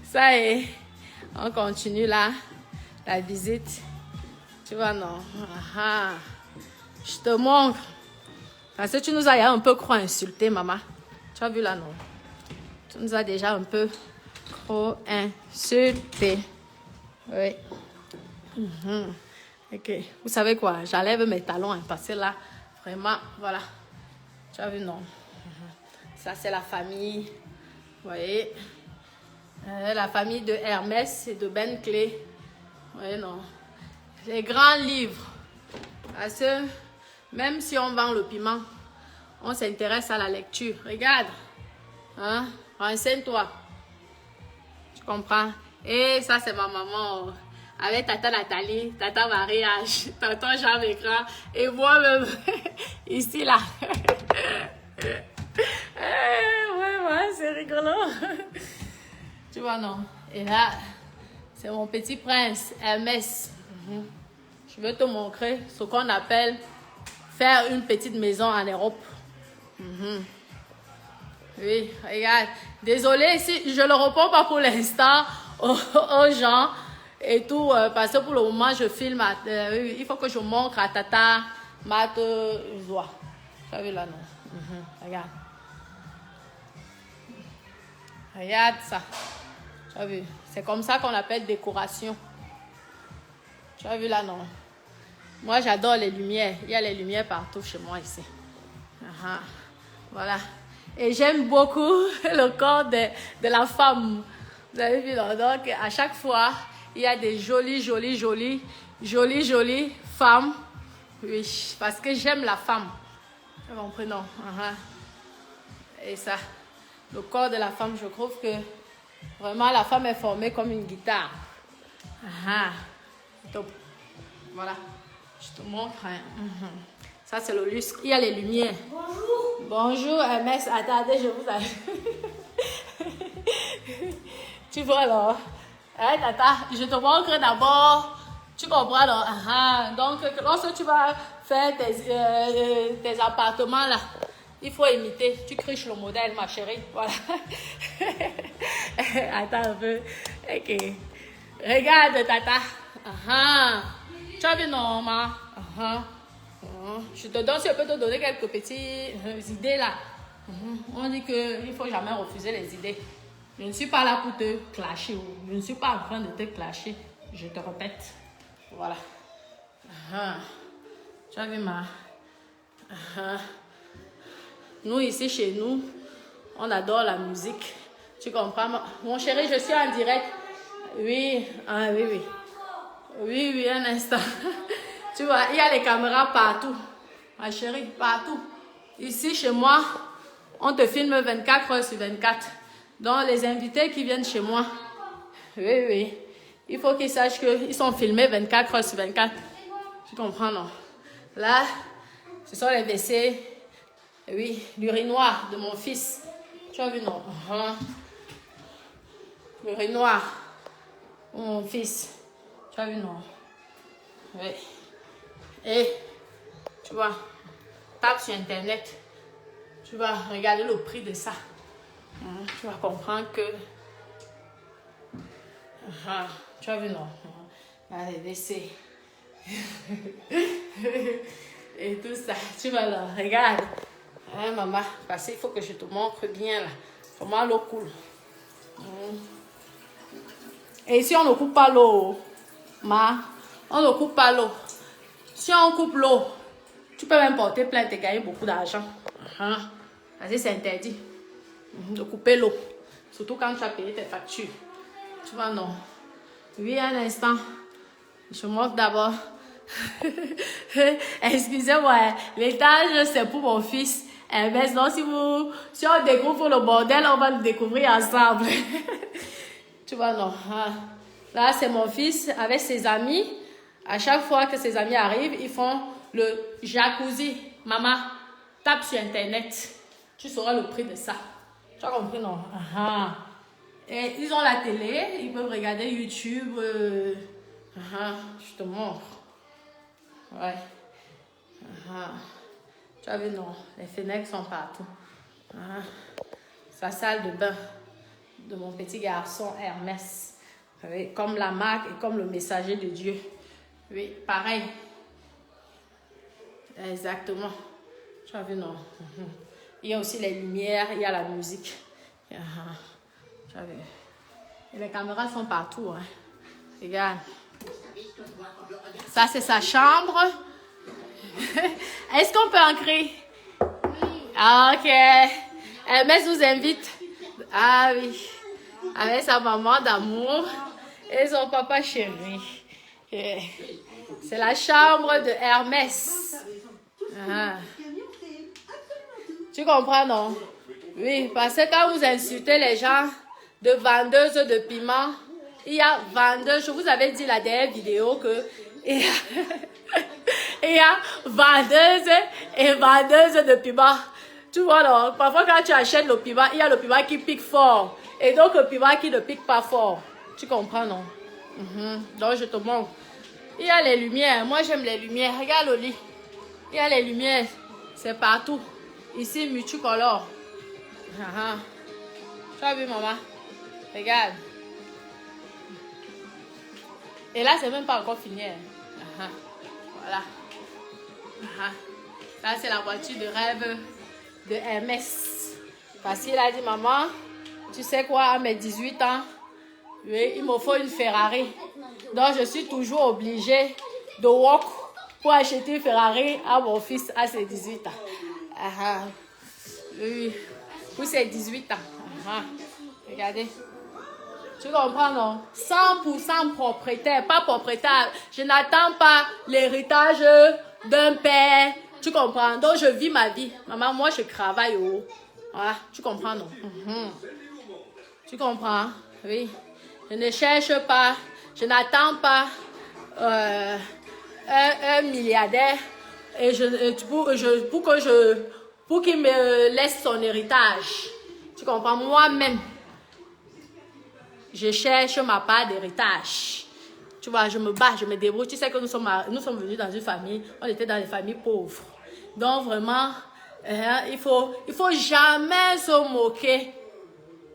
Ça est, on continue là, la visite. Tu vois, non? Je te montre. Parce que tu nous as un peu trop insulté, maman. Tu as vu là, non? Tu nous as déjà un peu trop insulté. Oui. Ok. Vous savez quoi? J'enlève mes talons, hein, parce que là, vraiment, voilà. Tu as vu, non? Ça, c'est la famille. Vous voyez? La famille de Hermès et de Ben Clé. Vous voyez, non? Les grands livres. Parce que même si on vend le piment, on s'intéresse à la lecture. Regarde. Hein? Renseigne-toi. Tu comprends? Et ça, c'est ma maman. Avec Tata Nathalie, Tata Marie-H, Tonton Jean Mécran et moi-même. Ici, là. Ouais, c'est rigolo. Tu vois, non? Et là, c'est mon petit prince, Hermès. Je veux te montrer ce qu'on appelle faire une petite maison en Europe. Oui, regarde. Désolée si je ne réponds pas pour l'instant aux gens et tout, parce que pour le moment, je filme. Il faut que je montre à Tata Mat Joie. Tu as vu là, non? Regarde. Regarde ça. Tu as vu? C'est comme ça qu'on appelle décoration. Tu as vu là, non? Moi, j'adore les lumières. Il y a les lumières partout chez moi ici. Voilà. Et j'aime beaucoup le corps de la femme. Vous avez vu, non? Donc, à chaque fois, il y a des jolies femmes. Oui, parce que j'aime la femme. C'est mon prénom. Et ça, le corps de la femme, je trouve que vraiment la femme est formée comme une guitare. Donc, voilà, je te montre. Ça, c'est le lustre. Il y a les lumières. Bonjour. Bonjour, Hermès. Attendez, je vous aide. Tu vois, alors. Tata, je te montre d'abord. Tu comprends, alors. Donc, lorsque tu vas faire tes appartements, là, il faut imiter. Tu criches le modèle, ma chérie. Voilà. Attends un peu. Ok. Regarde, Tata. Tu as vu, non, maman? Je te donne, si je peux te donner quelques petites idées là. On dit qu'il ne faut jamais refuser les idées. Je ne suis pas là pour te clasher. Je ne suis pas en train de te clasher. Je te répète. Voilà. Tu as vu, ma? Nous, ici, chez nous, on adore la musique. Tu comprends? Mon chéri, je suis en direct. Oui, oui. Oui, un instant. Tu vois, il y a les caméras partout. Ma chérie, partout. Ici, chez moi, on te filme 24 heures sur 24. Donc, les invités qui viennent chez moi, oui. Il faut qu'ils sachent qu'ils sont filmés 24 heures sur 24. Tu comprends, non? Là, ce sont les WC. Oui, l'urinoir de mon fils. Tu as vu, non? L'urinoir de mon fils. Tu as vu, non? Oui. Et, tu vois, tape sur Internet. Tu vas regarder le prix de ça. Tu vas comprendre que... tu as vu, non? Les WC. Et tout ça. Tu vas là, regarde. Maman, parce qu'il faut que je te montre bien là. Comment l'eau coule. Et si on ne coupe pas l'eau, on ne coupe pas l'eau. Si on coupe l'eau, tu peux même porter plainte et gagner beaucoup d'argent. Parce que c'est interdit de couper l'eau. Surtout quand tu as payé tes factures. Tu vois, non? Oui, un instant. Je montre d'abord. Excusez-moi, l'étage, c'est pour mon fils. Mais sinon, si on découvre le bordel, on va le découvrir ensemble. Tu vois, non? Là, c'est mon fils avec ses amis. À chaque fois que ses amis arrivent, ils font le jacuzzi. Maman, tape sur Internet. Tu sauras le prix de ça. Tu as compris, non? Et ils ont la télé. Ils peuvent regarder YouTube. Je te montre. Ouais. Tu as vu, non? Les fenêtres sont partout. Sa salle de bain de mon petit garçon Hermès. Oui, comme la marque et comme le messager de Dieu. Oui, pareil. Exactement. Tu as vu, non? Il y a aussi les lumières, il y a la musique. Tu as vu? Et les caméras sont partout. Hein. Regarde. Ça, c'est sa chambre. Est-ce qu'on peut entrer? Ah, ok. Hermès vous invite. Ah oui. Avec sa maman d'amour et son papa chéri. C'est la chambre de Hermès. Tu comprends, non? Oui, parce que quand vous insultez les gens de vendeuses de piment, il y a vendeuses, je vous avais dit la dernière vidéo que il y a vendeuses et vendeuses de piment. Tu vois, non? Parfois quand tu achètes le piment, il y a le piment qui pique fort et donc le piment qui ne pique pas fort. Tu comprends, non? Donc je te montre. Il y a les lumières. Moi j'aime les lumières. Regarde le lit. Il y a les lumières. C'est partout. Ici, multicolore. Tu as vu, maman? Regarde. Et là, c'est même pas encore fini. Voilà. Là, c'est la voiture de rêve de Hermès. Parce qu'il a dit, maman, tu sais quoi, à mes 18 ans, oui, il me faut une Ferrari. Donc, je suis toujours obligée de walk pour acheter une Ferrari à mon fils à ses 18 ans. Oui, pour ses 18 ans. Regardez. Tu comprends, non? 100% propriétaire, pas propriétaire. Je n'attends pas l'héritage d'un père. Tu comprends? Donc, je vis ma vie. Maman, moi, je travaille. Voilà, tu comprends, non? Tu comprends? Oui. Je ne cherche pas, je n'attends pas un milliardaire et pour qu'il me laisse son héritage. Tu comprends? Moi-même, je cherche ma part d'héritage. Tu vois, je me bats, je me débrouille. Tu sais que nous sommes venus dans une famille, on était dans des familles pauvres. Donc vraiment, il faut jamais se moquer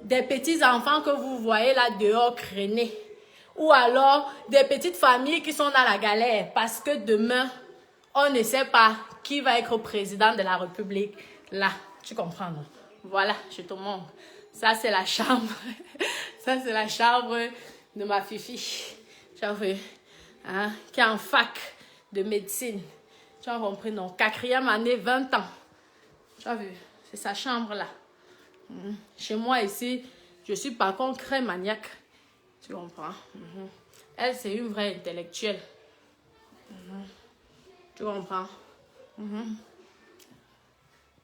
des petits enfants que vous voyez là dehors traîner. Ou alors des petites familles qui sont dans la galère. Parce que demain, on ne sait pas qui va être président de la République. Là, tu comprends, non? Voilà, je te montre. Ça, c'est la chambre. Ça, c'est la chambre de ma fifi. Tu as vu? Qui est en fac de médecine. Tu as compris, non? 4e année, 20 ans. Tu as vu? C'est sa chambre là. Chez moi ici, je suis par contre très maniaque. Tu comprends? Elle, c'est une vraie intellectuelle. Tu comprends?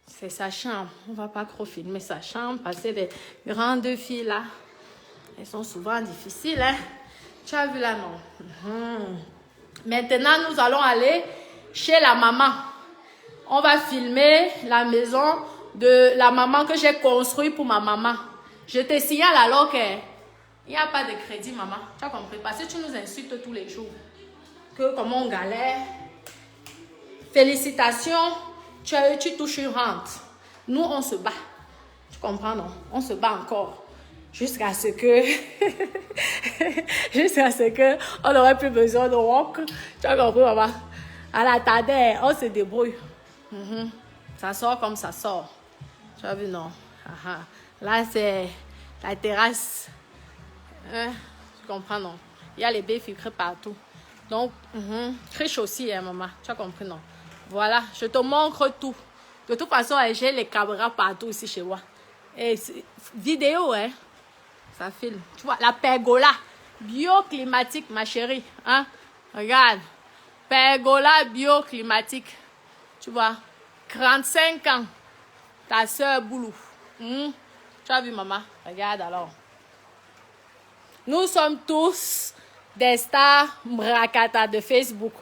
C'est sa chambre. On ne va pas trop filmer sa chambre parce que les grandes filles là, elles sont souvent difficiles. Hein? Tu as vu là, non? Maintenant, nous allons aller chez la maman. On va filmer la maison de la maman que j'ai construite pour ma maman. Je te signale alors qu'il n'y a pas de crédit, maman. Tu as compris? Parce que tu nous insultes tous les jours. Que comment on galère. Félicitations, tu touches une rente. Nous, on se bat. Tu comprends, non? On se bat encore. Jusqu'à ce que... jusqu'à ce que on n'aurait plus besoin de walk. Tu as compris, maman? À la tardée, on se débrouille. Ça sort comme ça sort. Tu as vu, non? Là, c'est la terrasse. Tu comprends, non? Il y a les baies filtrées partout. Donc, triche aussi, hein, maman. Tu as compris, non? Voilà, je te montre tout. De toute façon, j'ai les caméras partout ici chez moi. Et vidéo, hein? Ça filme. Tu vois, la pergola bioclimatique, ma chérie. Hein? Regarde. Pergola bioclimatique. Tu vois, 35 ans. Ta soeur Boulou. Tu as vu, maman? Regarde alors. Nous sommes tous des stars mrakata de Facebook.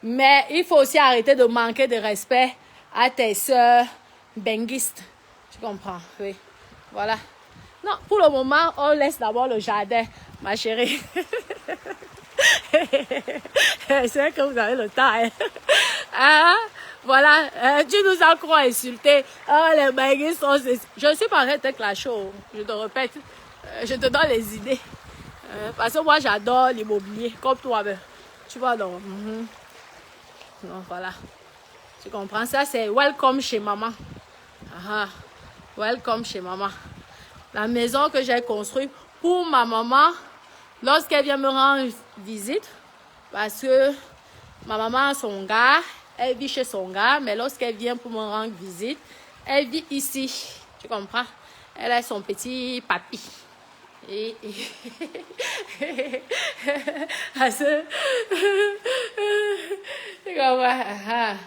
Mais il faut aussi arrêter de manquer de respect à tes soeurs benguistes. Tu comprends? Oui. Voilà. Non, pour le moment, on laisse d'abord le jardin, ma chérie. C'est vrai que vous avez le temps. Hein? Hein? Voilà, tu nous as trop insultés. Oh, les baguettes sont... Je suis pas arrêtée avec la show. Je te répète, je te donne les idées. Parce que moi, j'adore l'immobilier, comme toi. Ben. Tu vois, donc. Donc, voilà. Tu comprends? Ça, c'est welcome chez maman. Welcome chez maman. La maison que j'ai construite pour ma maman, lorsqu'elle vient me rendre visite, parce que ma maman a son gars, elle vit chez son gars, mais lorsqu'elle vient pour me rendre visite, elle vit ici. Tu comprends? Elle a son petit papy. Parce que... Tu comprends?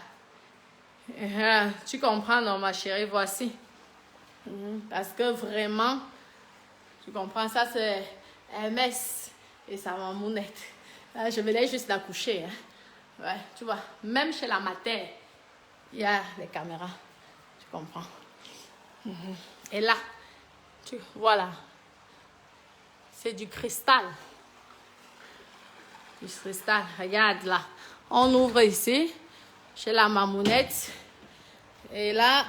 Tu comprends, non, ma chérie? Voici. Parce que vraiment, tu comprends, ça c'est MS et sa mamounette. Je venais juste d'accoucher. Hein. Ouais, tu vois, même chez la mater, il y a les caméras. Tu comprends. Et là, voilà, c'est du cristal. Du cristal, regarde là. On ouvre ici, chez la mamounette. Et là,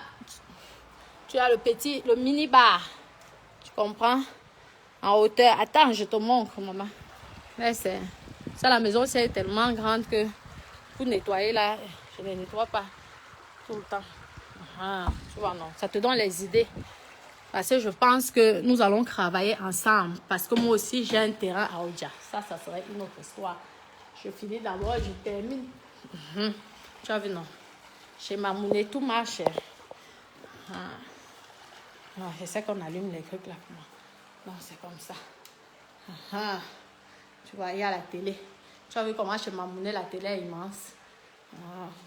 tu as le mini bar. Tu comprends? En hauteur. Attends, je te montre, maman. Là, ça, la maison, c'est tellement grande que pour nettoyer là, je ne nettoie pas tout le temps. Tu vois, non. Ça te donne les idées. Parce que je pense que nous allons travailler ensemble. Parce que moi aussi, j'ai un terrain à Oja. Ça serait une autre histoire. Je finis d'abord, je termine. Tu as vu, non? Chez Mamouné, tout marche. C'est ça qu'on allume les trucs là pour moi. Non, c'est comme ça. Tu vois, il y a la télé. Tu as vu comment chez Mamouné, la télé est immense.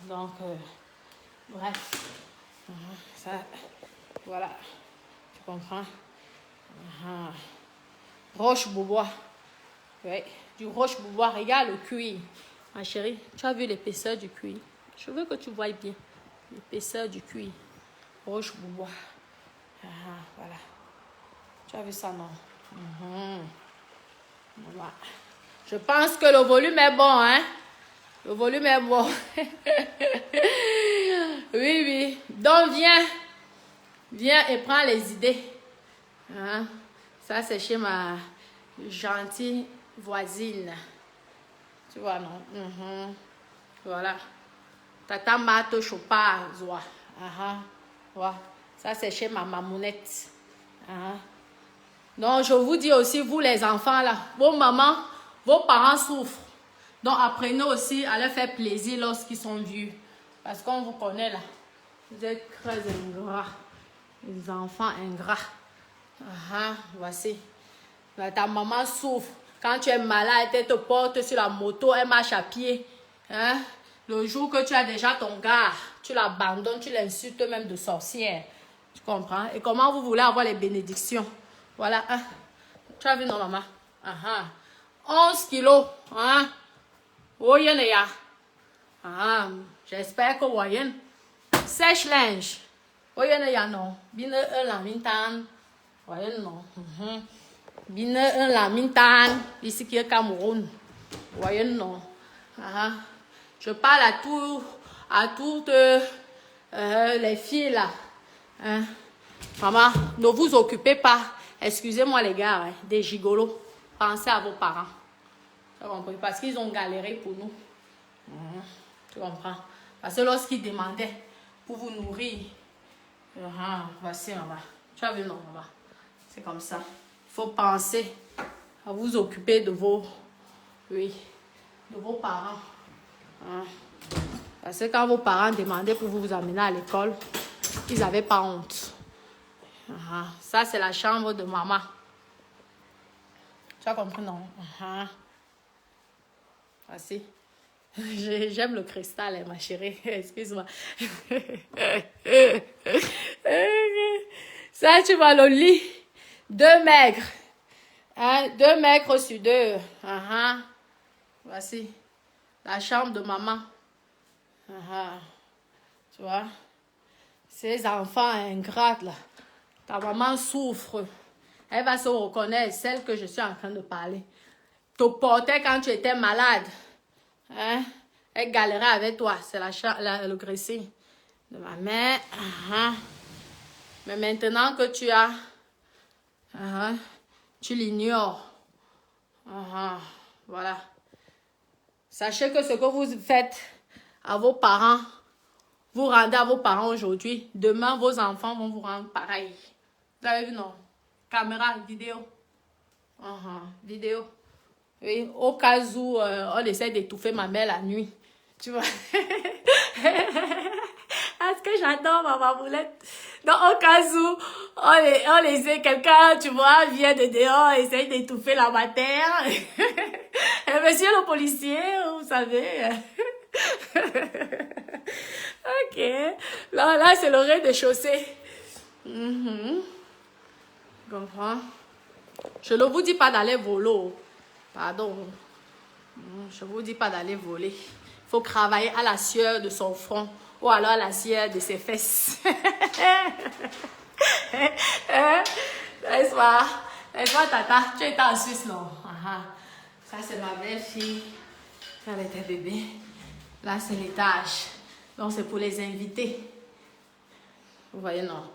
Donc, bref. Ça, voilà. Tu comprends? Roche-Beaubois. Oui, du Roche-Beaubois. Regarde le cuir. Ma chérie, tu as vu l'épaisseur du cuir? Je veux que tu voies bien l'épaisseur du cuir. Roche-Beaubois. Voilà. Tu as vu ça, non? Voilà. Je pense que le volume est bon, hein? Le volume est bon. Oui. Donc, viens et prends les idées. Ça, c'est chez ma gentille voisine. Tu vois, non? Voilà. Tata Mato Chopaz. Ouais. Ça, c'est chez ma mamounette. Donc, je vous dis aussi, vous les enfants, là, vos mamans, vos parents souffrent. Donc, apprenez aussi à leur faire plaisir lorsqu'ils sont vieux. Parce qu'on vous connaît, là. Vous êtes très ingrats. Les enfants ingrats. Voici. Là, ta maman souffre. Quand tu es malade, elle te porte sur la moto, elle marche à pied. Le jour que tu as déjà ton gars, tu l'abandonnes, tu l'insultes même de sorcière. Tu comprends? Et comment vous voulez avoir les bénédictions? Voilà. Tu as vu, non, maman? 11 kilos. J'espère que vous voyez. Sèche-linge. Non. Bine la mintan. Voyez, non. Bine la mintan. Ici qui est Cameroun. Voyez, non. Je parle à toutes les filles là. Maman, ne vous occupez pas. Excusez-moi les gars, des gigolos. Pensez à vos parents. Tu comprends? Parce qu'ils ont galéré pour nous. Tu comprends? Parce que lorsqu'ils demandaient pour vous nourrir, voici maman. Tu as vu, non, maman? C'est comme ça. Il faut penser à vous occuper de vos parents. Parce que quand vos parents demandaient pour vous amener à l'école, ils n'avaient pas honte. Ça, c'est la chambre de maman. Tu as compris, non? Voici. J'aime le cristal, hein, ma chérie. Excuse-moi. Ça, tu vois, le lit. 2 maigres. 2 maigres sur 2. Voici. La chambre de maman. Tu vois? Ces enfants ingrats, là. Ta maman souffre. Elle va se reconnaître, celle que je suis en train de parler. te portait quand tu étais malade. Hein? Elle galérait avec toi. C'est le gressing de ma mère. Mais maintenant que tu as... tu l'ignores. Voilà. Sachez que ce que vous faites à vos parents, vous rendez à vos parents aujourd'hui. Demain, vos enfants vont vous rendre pareil. Vous avez vu, non? Caméra, vidéo. Vidéo. Oui, au cas où on essaie d'étouffer ma mère la nuit. Tu vois? Est-ce que j'adore ma boulette? Donc, au cas où on essaie, quelqu'un, tu vois, vient de dehors, essaye d'étouffer la matière. Monsieur le policier, vous savez. Ok. Là c'est le rez-de-chaussée. Comprends? Je ne vous dis pas d'aller voler. Pardon. Je ne vous dis pas d'aller voler. Il faut travailler à la sueur de son front ou alors à la sueur de ses fesses. Laisse-moi, tata. Tu étais en Suisse, non? Ça, c'est ma belle-fille. Quand elle était bébé. Là, c'est l'étage. Donc, c'est pour les invités. Vous voyez, non?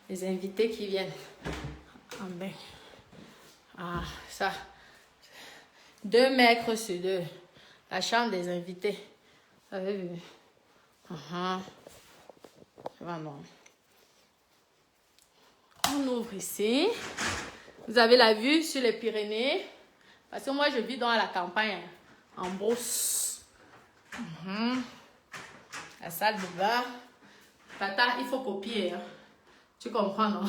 Les invités qui viennent. Ça. 2 mètres sur 2. La chambre des invités. Vous avez vu? Vraiment. On ouvre ici. Vous avez la vue sur les Pyrénées. Parce que moi, je vis dans la campagne. En Beauce. La salle de bain. Tata, il faut copier. Tu comprends, non?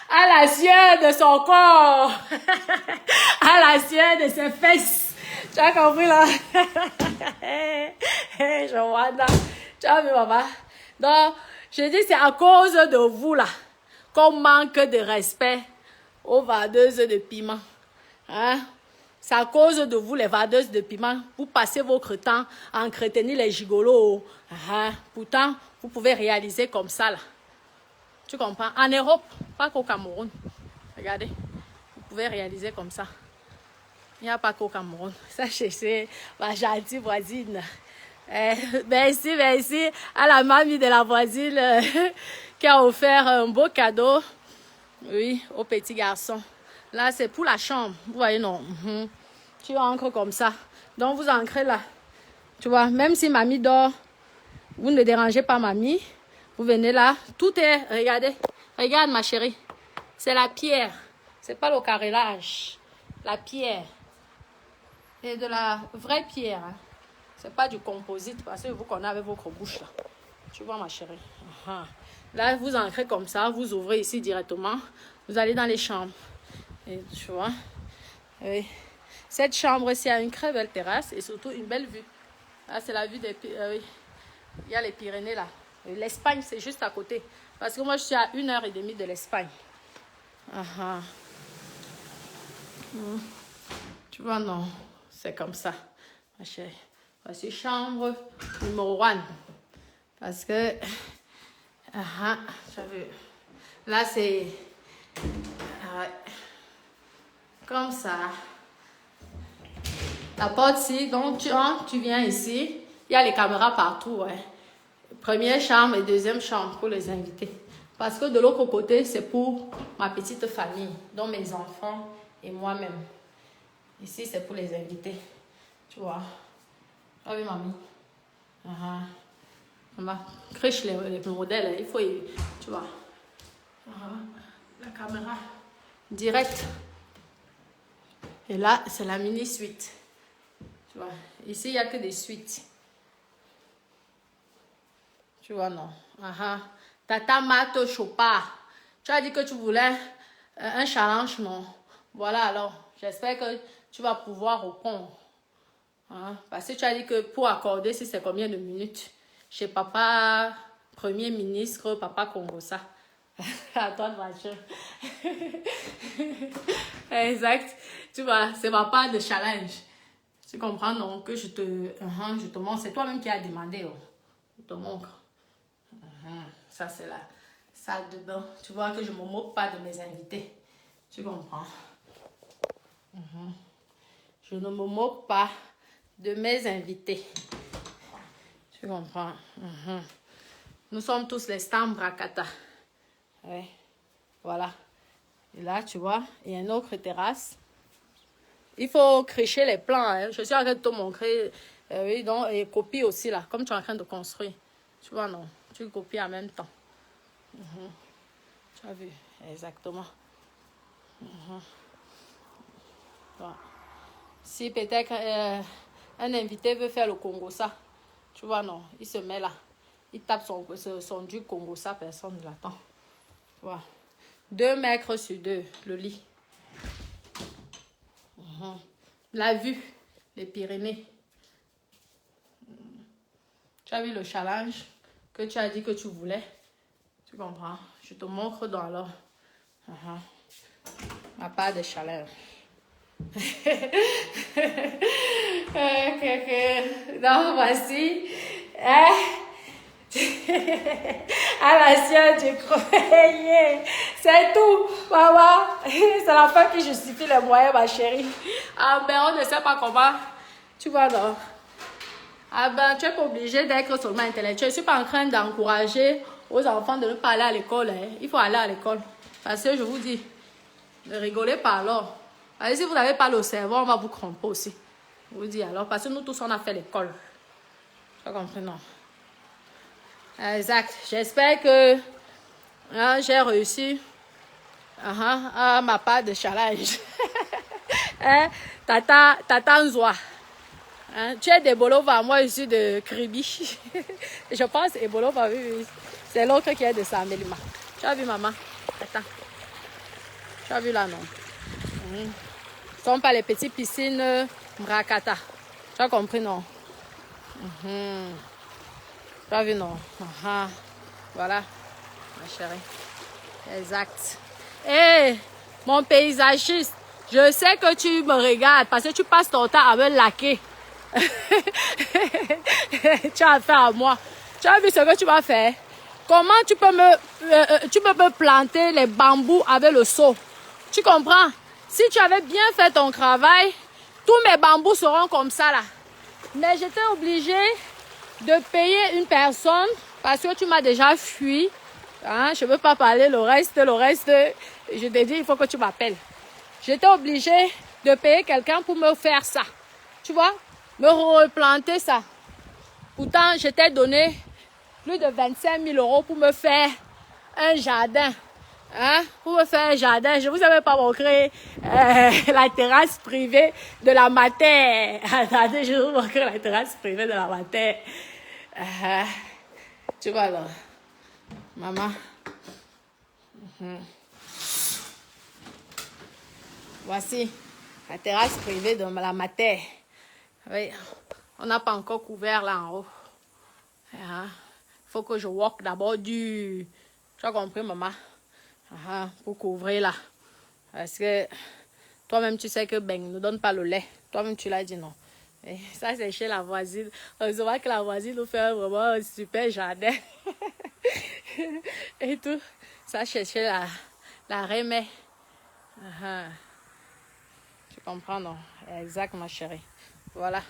À la sueur de son corps. À la sueur de ses fesses. Tu as compris, là? Je vois, là. Tu as vu, maman? Donc, je dis, c'est à cause de vous, là, qu'on manque de respect aux vendeuses de piment. C'est à cause de vous, les vendeuses de piment. Vous passez votre temps à entretenir les gigolos. Pourtant, vous pouvez réaliser comme ça, là. Tu comprends? En Europe, pas qu'au Cameroun. Regardez, vous pouvez réaliser comme ça. Il n'y a pas qu'au Cameroun. Ça, c'est ma gentille voisine. Merci à la mamie de la voisine qui a offert un beau cadeau. Oui, au petit garçon. Là, c'est pour la chambre. Vous voyez, non? Tu ancres comme ça. Donc, vous ancrez là. Tu vois, même si mamie dort, vous ne dérangez pas mamie. Vous venez là. Tout est... Regardez. Regarde, ma chérie. C'est la pierre. C'est pas le carrelage. La pierre. Et de la vraie pierre. C'est pas du composite. Parce que vous connaissez avec votre bouche là. Tu vois, ma chérie. Là, vous ancrez comme ça. Vous ouvrez ici directement. Vous allez dans les chambres. Et tu vois. Oui. Cette chambre-ci a une très belle terrasse. Et surtout une belle vue. Là, c'est la vue des... oui. Il y a les Pyrénées là. L'Espagne, c'est juste à côté. Parce que moi, je suis à 1h30 de l'Espagne. Tu vois, non. C'est comme ça, ma chérie. Voici chambre numéro 1. Parce que... là, c'est... comme ça. La porte ici. Donc, tu viens ici. Il y a les caméras partout, Première chambre et deuxième chambre pour les invités. Parce que de l'autre côté, c'est pour ma petite famille, dont mes enfants et moi-même. Ici, c'est pour les invités. Tu vois. Ah oui, mamie. Maman, crèche les modèles. Il faut, tu vois. La caméra. Direct. Et là, c'est la mini suite. Tu vois. Ici, il n'y a que des suites. Tu vois, non. Tata Mato Chopa. Tu as dit que tu voulais un challenge, non? Voilà, alors. J'espère que tu vas pouvoir répondre. Parce que tu as dit que pour accorder, si c'est combien de minutes? Chez papa, premier ministre, papa Congossa. À toi de voiture. Exact. Tu vois, c'est ma part de challenge. Tu comprends, donc, que je te montre. C'est toi-même qui as demandé. Je te montre. Ça, c'est la salle de bain. Tu vois que je ne me moque pas de mes invités. Tu comprends? Je ne me moque pas de mes invités. Tu comprends? Nous sommes tous les Stambrakata. Ouais. Voilà. Et là, tu vois, il y a une autre terrasse. Il faut crécher les plans. Hein. Je suis en train de te montrer. Oui, donc, et copie aussi là, comme tu es en train de construire. Tu vois, non? Tu copies en même temps. Tu as vu? Exactement. Voilà. Si peut-être un invité veut faire le Congo-ça, tu vois, non? Il se met là. Il tape son du Congo-ça, personne ne l'attend. Tu vois? 2 mètres sur 2, le lit. La vue, les Pyrénées. Tu as vu le challenge que tu as dit que tu voulais? Tu comprends? Je te montre dans alors. Ma part de challenge. Donc voici. À la science du croyais. C'est tout, maman. C'est la fin qui justifie les moyens, ma chérie. Ah ben, on ne sait pas comment. Tu vois, non? Ah ben, tu n'es pas obligé d'être seulement intellectuel. Je ne suis pas en train d'encourager aux enfants de ne pas aller à l'école. Hein. Il faut aller à l'école. Parce que je vous dis, ne rigolez pas alors. Allez, si vous n'avez pas le cerveau, on va vous tromper aussi. Je vous dis alors, parce que nous tous, on a fait l'école. Tu as compris, non? Exact. J'espère que j'ai réussi à ma part de challenge. Hein? Tata Nzoa. Hein? Tu es de Bolova, moi je suis de Kribi. Je pense que Bolova, oui. C'est l'autre qui est de Samelima. Tu as vu, maman? Attends. Tu as vu là, non? Ce ne sont pas les petites piscines Mrakata. Tu as compris, non? Tu as vu, non? Voilà, ma chérie. Exact. Hé, mon paysagiste, je sais que tu me regardes parce que tu passes ton temps à me laquer. Tu as affaire à moi. Tu as vu ce que tu vas faire? Comment tu peux me planter les bambous avec le seau? Tu comprends? Si tu avais bien fait ton travail, tous mes bambous seront comme ça là. Mais j'étais obligée de payer une personne parce que tu m'as déjà fui. Hein? Je ne veux pas parler le reste, je t'ai dit, il faut que tu m'appelles. J'étais obligée de payer quelqu'un pour me faire ça. Tu vois? Me replanter ça. Pourtant, je t'ai donné plus de 25 000 € pour me faire un jardin. Hein? Pour me faire un jardin. Je ne vous avais pas montré la terrasse privée de la Mater. Attendez, je vais vous montrer la terrasse privée de la Mater. Tu vois là, maman. Voici la terrasse privée de la Mater. Oui, on n'a pas encore couvert là en haut. Il faut que je walk d'abord du... Tu as compris, maman? Pour couvrir là. Parce que toi-même, tu sais que Ben ne donne pas le lait. Toi-même, tu l'as dit non. Et ça, c'est chez la voisine. On voit que la voisine nous fait vraiment un super jardin. Et tout. Ça, c'est chez la Remée. Tu comprends, non? Exact, ma chérie. Voilà.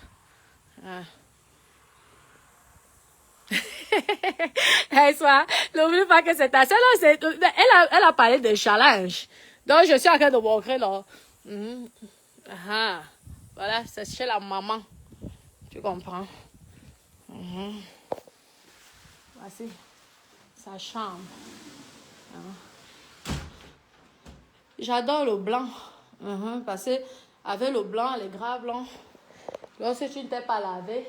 N'oublie pas que c'est ta soeur. Elle a parlé de challenge. Donc, je suis en train de montrer là. Voilà, c'est chez la maman. Tu comprends? Voici sa chambre. J'adore le blanc. Parce que avec le blanc, les draps blancs, lorsque tu ne t'es pas lavé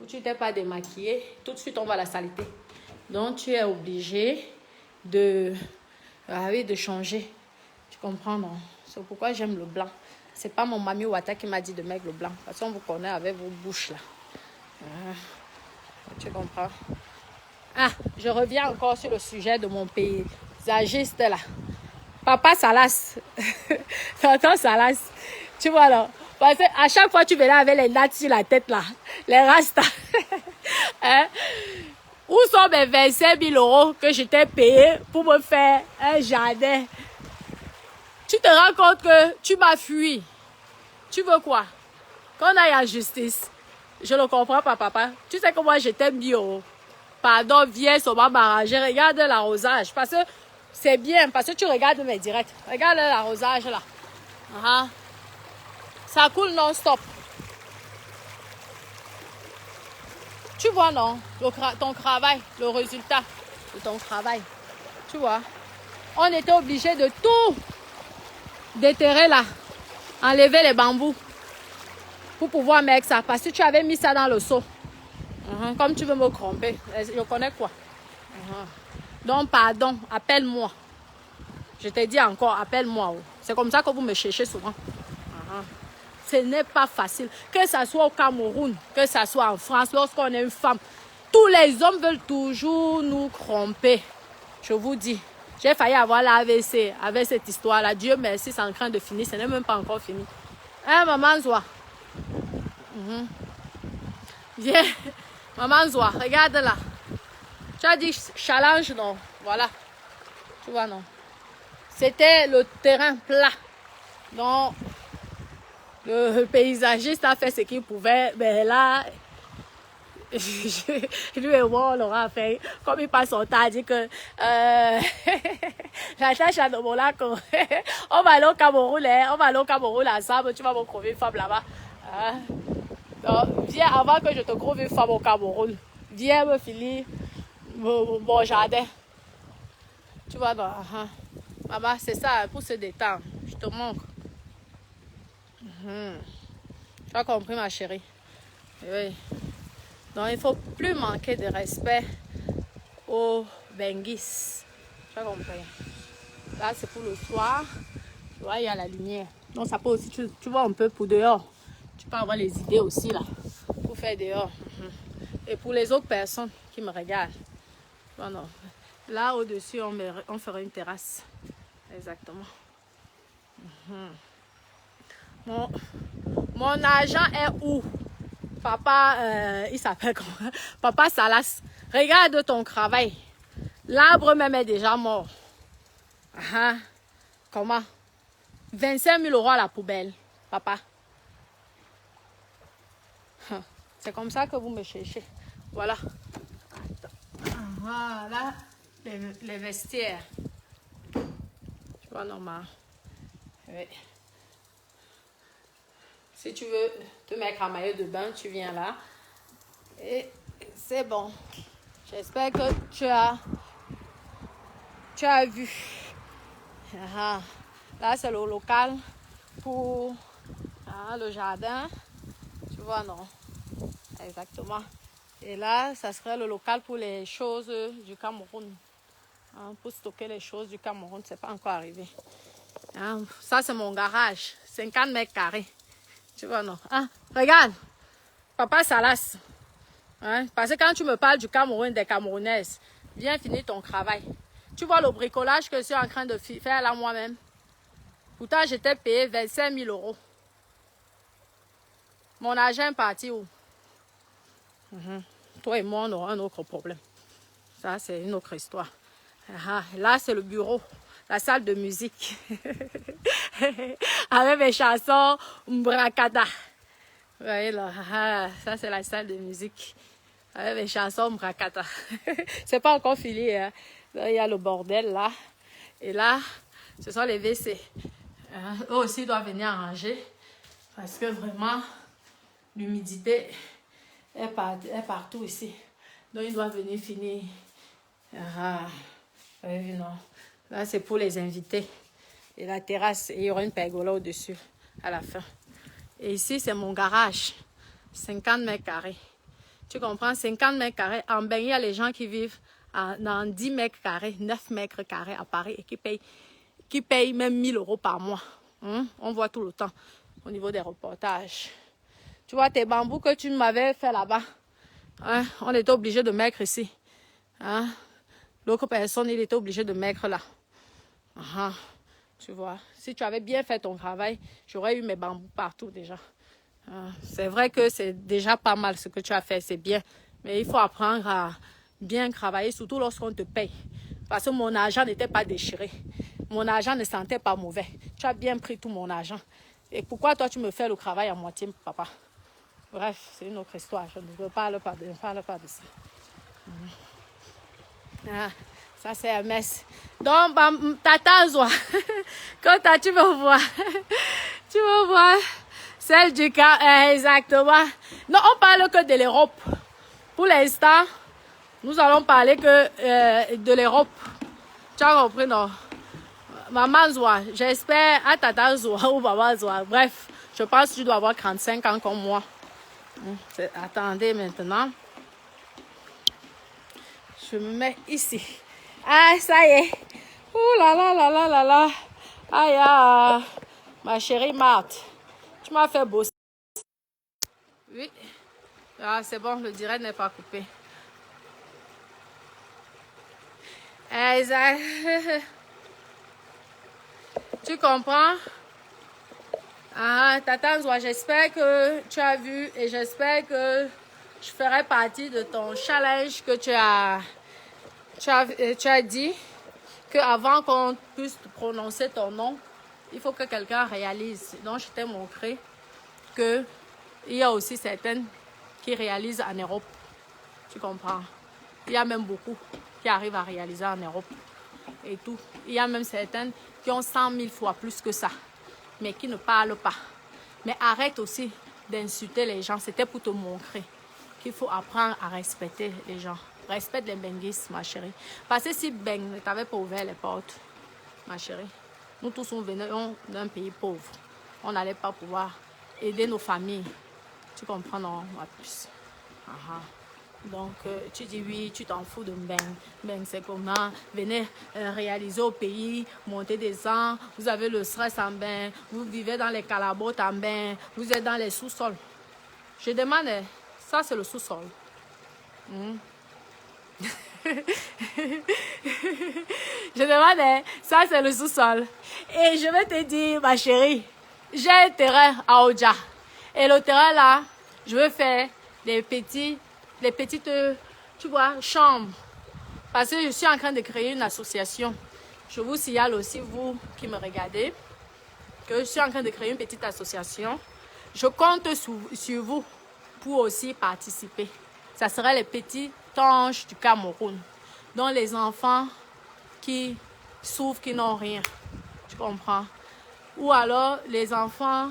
ou tu ne t'es pas démaquillé, tout de suite on voit la saleté. Donc tu es obligé de changer. Tu comprends, non? C'est pourquoi j'aime le blanc. C'est pas mon Mami Wata qui m'a dit de mettre le blanc. Parce qu'on vous connaît avec vos bouches là. Tu comprends? Je reviens encore sur le sujet de mon paysagiste là. Papa Salas. Tonton Salas. Tu vois là. Parce qu'à chaque fois tu venais avec les nattes sur la tête là. Les rastas. Où sont mes 25 000 € que je t'ai payé pour me faire un jardin? Tu te rends compte que tu m'as fui. Tu veux quoi? Qu'on aille en justice. Je ne comprends pas, papa. Tu sais que moi, je t'aime bien. Pardon, viens, ça va m'arranger. Regarde l'arrosage. Parce que c'est bien. Parce que tu regardes mes directs. Regarde l'arrosage là. Ça coule non-stop. Tu vois, non? Ton travail, le résultat de ton travail. Tu vois? On était obligé de tout déterrer là. Enlever les bambous. Pour pouvoir mettre ça. Parce que tu avais mis ça dans le seau. Comme tu veux me tromper. Je connais quoi. Donc, pardon. Appelle-moi. Je t'ai dit encore, appelle-moi. C'est comme ça que vous me cherchez souvent. Ce n'est pas facile. Que ce soit au Cameroun, que ce soit en France, lorsqu'on est une femme, tous les hommes veulent toujours nous tromper. Je vous dis. J'ai failli avoir la AVC avec cette histoire-là. Dieu merci, c'est en train de finir. Ce n'est même pas encore fini. Hein, maman Zoa? Viens. Maman Zoa, regarde là. Tu as dit challenge, non? Voilà. Tu vois, non? C'était le terrain plat. Donc, le paysagiste a fait ce qu'il pouvait. Mais là, lui et moi, on aura fait. Comme il passe son temps à dire que la tâche à Nomola, on va aller au Cameroun, on va aller au Cameroun ensemble, tu vas me trouver une femme là-bas. Donc, viens avant que je te trouve une femme au Cameroun. Viens me filer mon jardin. Tu vois, donc, maman, c'est ça, pour se détendre. Je te montre. Tu as compris, ma chérie? Oui. Donc, il ne faut plus manquer de respect aux Benguis. Tu as compris? Là, c'est pour le soir. Tu vois, il y a la lumière. Donc, ça peut aussi, tu vois, un peu pour dehors. Tu peux avoir les idées aussi, là, pour faire dehors. Et pour les autres personnes qui me regardent. Bon, non. Là, au-dessus, on ferait une terrasse. Exactement. Mon agent est où? Papa, il s'appelle comment? Papa Salas. Regarde ton travail. L'arbre même est déjà mort. Comment? 25 000 € à la poubelle, papa. C'est comme ça que vous me cherchez. Voilà. Voilà les vestiaires. Tu vois, normal. Oui. Si tu veux te mettre en maillot de bain, tu viens là. Et c'est bon. J'espère que tu as vu. Là, c'est le local pour le jardin. Tu vois, non? Exactement. Et là, ça serait le local pour les choses du Cameroun. Pour stocker les choses du Cameroun, c'est pas encore arrivé. Ça, c'est mon garage. 50 mètres carrés. Tu vois, non? Regarde. Papa Salas. Parce que quand tu me parles du Cameroun, des Camerounaises, viens finir ton travail. Tu vois le bricolage que je suis en train de faire là moi-même. Pourtant, j'étais payé 25 000 €. Mon agent est parti où? Toi et moi, on aura un autre problème. Ça, c'est une autre histoire. Là, c'est le bureau, la salle de musique. Avec mes chansons Mbrakada. Vous voyez là, ça, c'est la salle de musique. Avec mes chansons Mbrakada. C'est pas encore fini. Là, il y a le bordel là. Et là, ce sont les WC. Eux aussi doivent venir arranger. Parce que vraiment, l'humidité est partout ici. Donc, ils doivent venir finir. Non. Là, c'est pour les invités. Et la terrasse, et il y aura une pergola au-dessus à la fin. Et ici, c'est mon garage. 50 mètres carrés. Tu comprends? 50 mètres carrés. En bain, il y a les gens qui vivent dans 10 mètres carrés, 9 mètres carrés à Paris et qui payent même 1 000 € par mois. On voit tout le temps au niveau des reportages. Tu vois, tes bambous que tu m'avais fait là-bas, on était obligé de mettre ici. L'autre personne, il était obligé de mettre là. Tu vois, si tu avais bien fait ton travail, j'aurais eu mes bambous partout déjà. C'est vrai que c'est déjà pas mal ce que tu as fait, c'est bien. Mais il faut apprendre à bien travailler, surtout lorsqu'on te paye. Parce que mon argent n'était pas déchiré. Mon argent ne sentait pas mauvais. Tu as bien pris tout mon argent. Et pourquoi toi, tu me fais le travail à moitié, papa? Bref, c'est une autre histoire. Je ne parle pas de ça. Ah, ça, c'est un mess. Donc, Tata Zoa, quand tu vas voir, tu vas voir celle du cas, exactement. Non, on parle que de l'Europe. Pour l'instant, nous allons parler que de l'Europe. Tu as compris, non? Maman Zoa, j'espère à Tata Zoa ou Baba Zoa. Bref, je pense que tu dois avoir 35 ans comme moi. Attendez maintenant. Je me mets ici. Ah, ça y est. Ouh là là là là là là. Aïe, ah, ma chérie Marthe, tu m'as fait bosser. Oui. Ah, c'est bon, le direct n'est pas coupé. Exact. Tu comprends? Ah, Tata Zoa, j'espère que tu as vu et j'espère que je ferai partie de ton challenge que tu as dit qu'avant qu'on puisse prononcer ton nom, il faut que quelqu'un réalise. Donc, je t'ai montré qu'il y a aussi certaines qui réalisent en Europe. Tu comprends? Il y a même beaucoup qui arrivent à réaliser en Europe et tout. Il y a même certaines qui ont 100 000 fois plus que ça, mais qui ne parlent pas. Mais arrête aussi d'insulter les gens. C'était pour te montrer qu'il faut apprendre à respecter les gens. Respecte les benguistes, ma chérie. Parce que si Beng ne t'avait pas ouvert les portes, ma chérie, nous tous, on venait d'un pays pauvre. On n'allait pas pouvoir aider nos familles. Tu comprends, non, ma puce? Donc, tu dis oui, tu t'en fous de Beng. Beng, c'est comment? Venez réaliser au pays, monter des ans. Vous avez le stress en bain. Vous vivez dans les calabotes en bain. Vous êtes dans les sous-sols. Je demande, ça c'est le sous-sol. Je demande, ça c'est le sous-sol. Et je vais te dire, ma chérie, j'ai un terrain à Oja. Et le terrain là, je veux faire des petites, tu vois, chambres. Parce que je suis en train de créer une association. Je vous signale aussi, vous qui me regardez, que je suis en train de créer une petite association. Je compte sur vous pour aussi participer. Ça serait les petits anges du Cameroun. Donc les enfants qui souffrent, qui n'ont rien. Tu comprends? Ou alors les enfants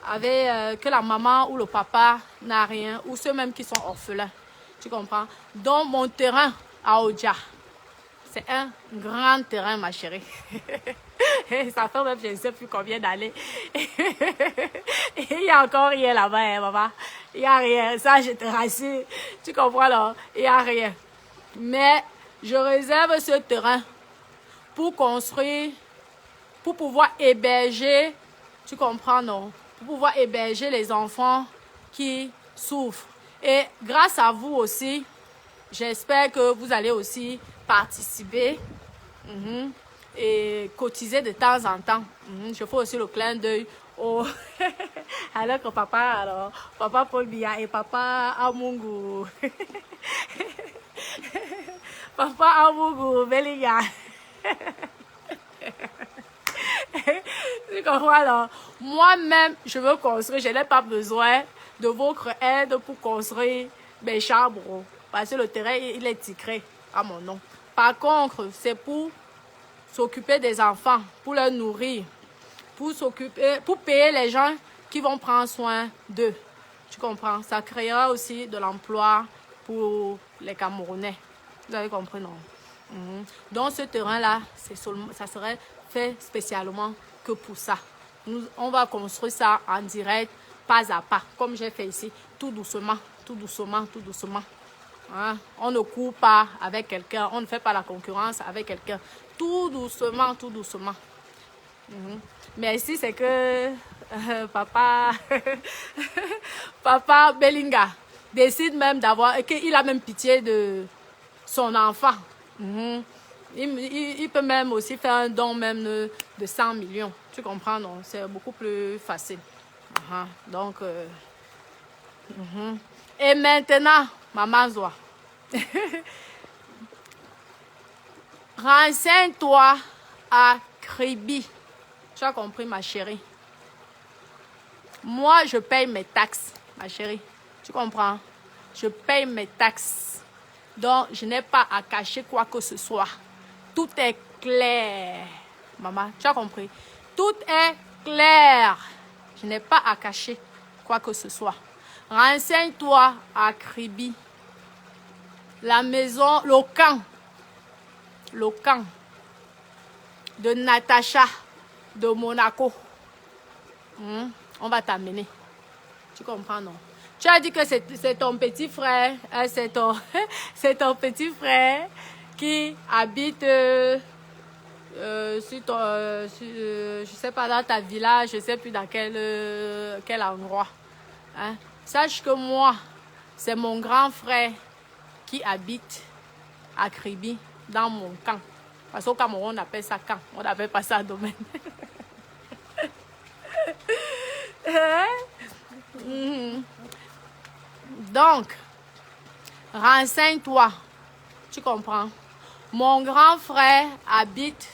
avec que la maman ou le papa n'a rien. Ou ceux même qui sont orphelins. Tu comprends? Donc mon terrain à Oja, c'est un grand terrain, ma chérie. Ça fait même je ne sais plus combien d'années. Il n'y a encore rien là-bas, hein, maman. Il n'y a rien. Ça, je te rassure. Tu comprends, là? Il n'y a rien. Mais je réserve ce terrain pour construire, pour pouvoir héberger, tu comprends, non? Pour pouvoir héberger les enfants qui souffrent. Et grâce à vous aussi, j'espère que vous allez aussi participer et cotiser de temps en temps. Je fais aussi le clin d'œil au... alors que papa Paul Biya et papa Amungu. Papa Amungu, Belinga. Tu comprends, alors? Moi-même, je veux construire, je n'ai pas besoin de votre aide pour construire mes chambres. Parce que le terrain, il est titré à mon nom. Par contre, c'est pour s'occuper des enfants, pour les nourrir, pour payer les gens qui vont prendre soin d'eux. Tu comprends? Ça créera aussi de l'emploi pour les Camerounais. Vous avez compris, non? Donc, ce terrain-là, ça serait fait spécialement que pour ça. On va construire ça en direct, pas à pas, comme j'ai fait ici, tout doucement, tout doucement, tout doucement. Hein? On ne court pas avec quelqu'un, on ne fait pas la concurrence avec quelqu'un. Tout doucement, tout doucement. Mais ici, c'est que papa, papa Belinga décide même qu'il a même pitié de son enfant. Il peut même aussi faire un don même de 100 millions. Tu comprends, non? C'est beaucoup plus facile. Donc, et maintenant, Maman Zoa, renseigne-toi à Kribi. Tu as compris, ma chérie? Moi, je paye mes taxes, ma chérie. Tu comprends? Je paye mes taxes. Donc, je n'ai pas à cacher quoi que ce soit. Tout est clair. Maman, tu as compris? Tout est clair. Je n'ai pas à cacher quoi que ce soit. Renseigne-toi à Kribi. La maison, le camp de Natacha de Monaco. On va t'amener. Tu comprends, non? Tu as dit que c'est ton petit frère, c'est ton petit frère qui habite, je sais pas, dans ta village, je sais plus dans quel endroit. Hein? Sache que moi, c'est mon grand frère qui habite à Kribi, dans mon camp. Parce qu'au Cameroun, on appelle ça camp, on n'appelle pas ça domaine. Donc, renseigne-toi. Tu comprends? Mon grand frère habite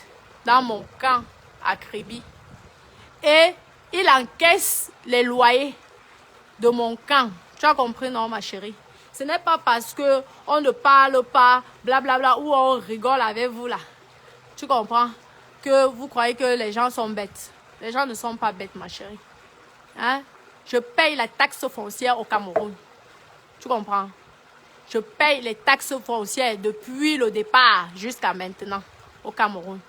dans mon camp à Kribi. Et il encaisse les loyers de mon camp. Tu as compris, non, ma chérie? Ce n'est pas parce qu'on ne parle pas, blablabla, ou on rigole avec vous, là. Tu comprends? Que vous croyez que les gens sont bêtes. Les gens ne sont pas bêtes, ma chérie. Hein? Je paye la taxe foncière au Cameroun. Tu comprends? Je paye les taxes foncières depuis le départ jusqu'à maintenant au Cameroun.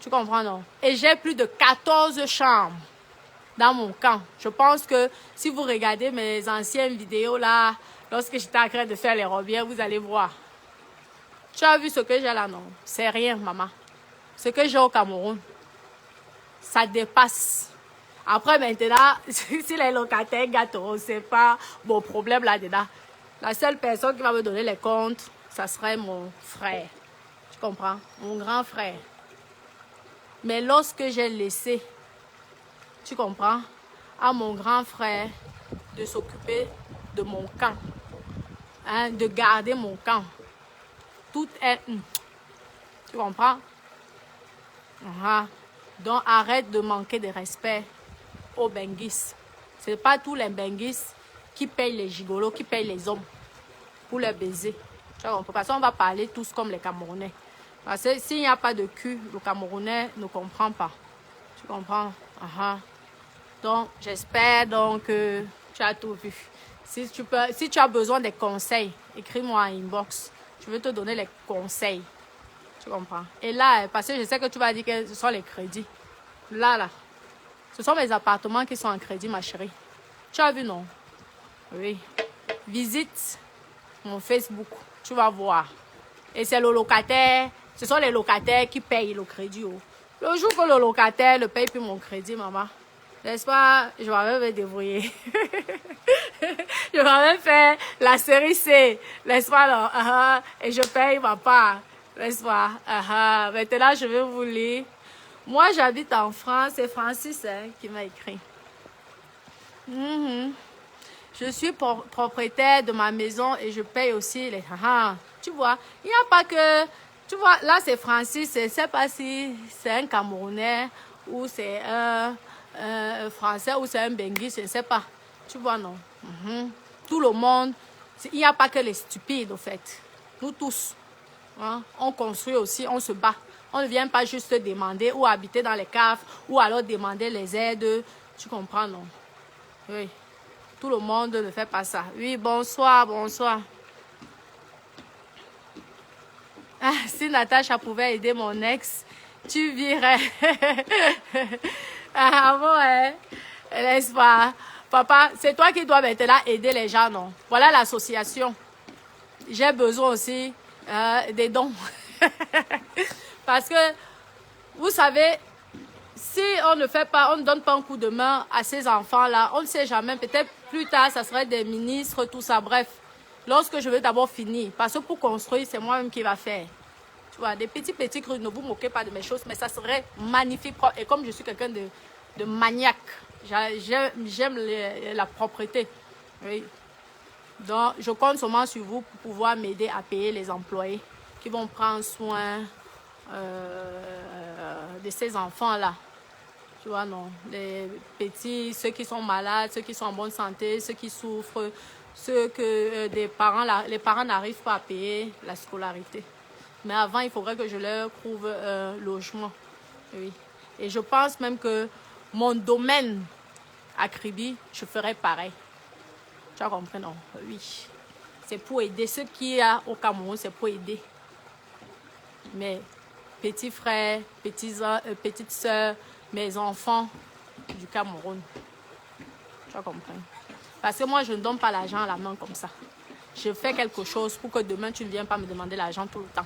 Tu comprends, non? Et j'ai plus de 14 chambres dans mon camp. Je pense que si vous regardez mes anciennes vidéos là, lorsque j'étais en train de faire les robières, vous allez voir. Tu as vu ce que j'ai là, non? C'est rien, maman. Ce que j'ai au Cameroun, ça dépasse. Après, maintenant, si les locataires gâteaux, c'est pas mon problème là-dedans. La seule personne qui va me donner les comptes, ça serait mon frère. Tu comprends? Mon grand frère. Mais lorsque j'ai laissé, tu comprends, à mon grand frère de s'occuper de mon camp, hein, de garder mon camp, tout est... Tu comprends? Donc, arrête de manquer de respect aux benguis. Ce n'est pas tous les benguis qui payent les gigolos, qui payent les hommes pour les baiser. Parce qu'on va parler tous comme les Camerounais. Parce que s'il n'y a pas de cul, le Camerounais ne comprend pas. Tu comprends? Donc, j'espère que tu as tout vu. Si tu as besoin des conseils, écris-moi en inbox. Je vais te donner les conseils. Tu comprends? Et là, parce que je sais que tu vas dire que ce sont les crédits. Là. Ce sont mes appartements qui sont en crédit, ma chérie. Tu as vu, non? Oui. Visite mon Facebook. Tu vas voir. Et c'est le locataire. Ce sont les locataires qui payent le crédit. Le jour que le locataire ne paye plus mon crédit, maman, n'est-ce pas? Je vais même me débrouiller. Je vais même faire la série C. N'est-ce pas? Alors, et je paye ma part. N'est-ce pas? Maintenant, je vais vous lire. Moi, j'habite en France. C'est Francis qui m'a écrit. Je suis propriétaire de ma maison et je paye aussi les... Tu vois, il n'y a pas que... Tu vois, là, c'est Francis. Je ne sais pas si c'est un Camerounais ou c'est un Français ou c'est un Benguis. Je ne sais pas. Tu vois, non? Tout le monde... Il n'y a pas que les stupides, au fait. Nous tous. On construit aussi, on se bat. On ne vient pas juste demander ou habiter dans les caves ou alors demander les aides. Tu comprends, non? Oui. Tout le monde ne fait pas ça. Oui, bonsoir. Si Natacha pouvait aider mon ex, tu virais. N'est-ce pas? Papa, c'est toi qui dois maintenant aider les gens, non? Voilà l'association. J'ai besoin aussi des dons. Parce que, vous savez, si on ne fait pas, on ne donne pas un coup de main à ces enfants-là, on ne sait jamais, peut-être plus tard, ça serait des ministres, tout ça, bref. Lorsque je vais d'abord finir, parce que pour construire, c'est moi-même qui va faire. Tu vois, des petits trucs, ne vous moquez pas de mes choses, mais ça serait magnifique. Et comme je suis quelqu'un de maniaque, j'aime la propreté. Oui. Donc, je compte seulement sur vous pour pouvoir m'aider à payer les employés qui vont prendre soin de ces enfants-là. Tu vois, non. Les petits, ceux qui sont malades, ceux qui sont en bonne santé, ceux qui souffrent, ceux que les parents n'arrivent pas à payer la scolarité. Mais avant, il faudrait que je leur trouve un logement. Oui. Et je pense même que mon domaine à Kribi, je ferais pareil. Tu as compris, non? Oui. C'est pour aider. Ceux qui sont au Cameroun, c'est pour aider. Mes petits frères, petites soeurs, mes enfants du Cameroun. Tu as compris? Parce que moi, je ne donne pas l'argent à la main comme ça. Je fais quelque chose pour que demain, tu ne viennes pas me demander l'argent tout le temps.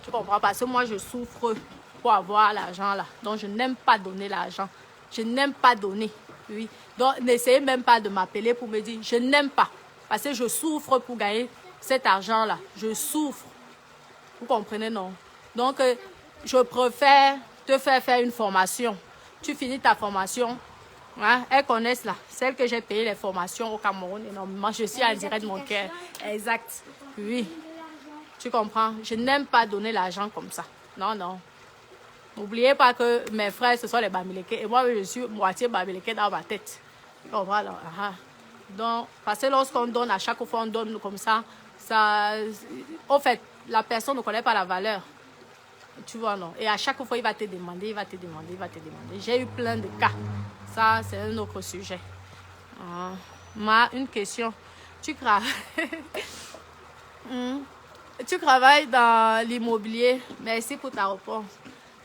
Tu comprends? Parce que moi, je souffre pour avoir l'argent là. Donc, je n'aime pas donner l'argent. Je n'aime pas donner. Oui. Donc, n'essayez même pas de m'appeler pour me dire, je n'aime pas. Parce que je souffre pour gagner cet argent-là. Je souffre. Vous comprenez, non? Donc, je préfère te faire une formation. Tu finis ta formation. Hein? Elles connaissent là. Celle que j'ai payé les formations au Cameroun énormément. Je suis en direct de mon cœur. Exact. Oui. Tu comprends? Je n'aime pas donner l'argent comme ça. Non, non. N'oubliez pas que mes frères, ce sont les Bamileke. Et moi, je suis moitié Bamileke dans ma tête. Oh, voilà. Donc, parce que lorsqu'on donne, à chaque fois, on donne comme ça. En fait, la personne ne connaît pas la valeur. Tu vois, non? Et à chaque fois, il va te demander, il va te demander, il va te demander. J'ai eu plein de cas. Ça, c'est un autre sujet. Une question. Tu travailles dans l'immobilier. Merci pour ta réponse.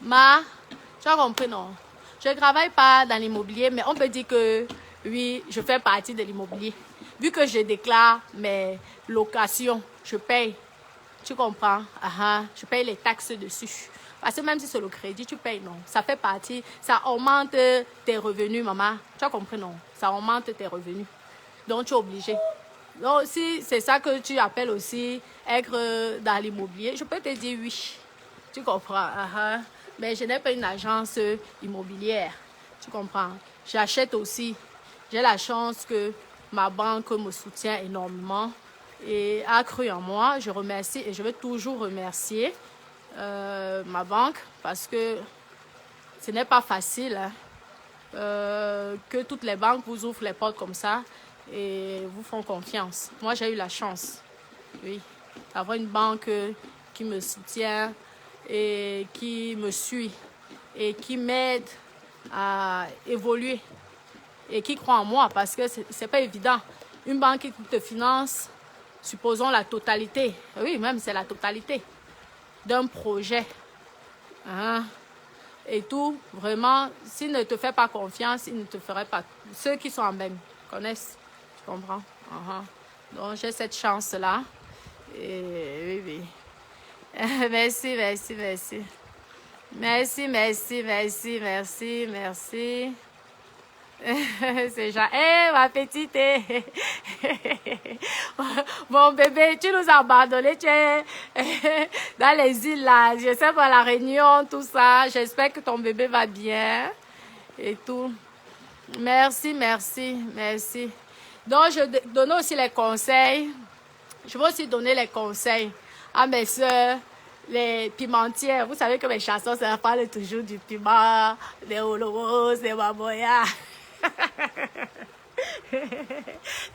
Tu as compris, non? Je ne travaille pas dans l'immobilier, mais on peut dire que oui, je fais partie de l'immobilier. Vu que je déclare mes locations, je paye. Tu comprends? Je paye les taxes dessus. Parce que même si c'est le crédit, tu payes, non? Ça fait partie, ça augmente tes revenus, maman. Tu as compris, non? Ça augmente tes revenus. Donc, tu es obligé. Donc, si c'est ça que tu appelles aussi être dans l'immobilier, je peux te dire oui. Tu comprends? Mais je n'ai pas une agence immobilière. Tu comprends? J'achète aussi. J'ai la chance que ma banque me soutient énormément et a cru en moi. Je remercie et je vais toujours remercier ma banque parce que ce n'est pas facile hein, que toutes les banques vous ouvrent les portes comme ça et vous font confiance. Moi, j'ai eu la chance, oui, d'avoir une banque qui me soutient et qui me suit et qui m'aide à évoluer et qui croit en moi parce que c'est pas évident. Une banque qui te finance, supposons la totalité, oui, même c'est la totalité d'un projet. Et tout, vraiment, s'il ne te fait pas confiance, il ne te ferait pas. Ceux qui sont en même connaissent, tu comprends? Donc, j'ai cette chance-là. Et oui, oui. Merci, merci, merci. Merci, merci, merci, merci, merci. C'est genre, ma petite, mon bébé, tu nous as abandonnés, tu es dans les îles là, je sais pas, la Réunion, tout ça. J'espère que ton bébé va bien et tout. Merci, merci, merci. Donc, je donne aussi les conseils. Je vais aussi donner les conseils à mes soeurs, les pimentières. Vous savez que mes chansons, ça parle toujours du piment, des ologos, des baboya.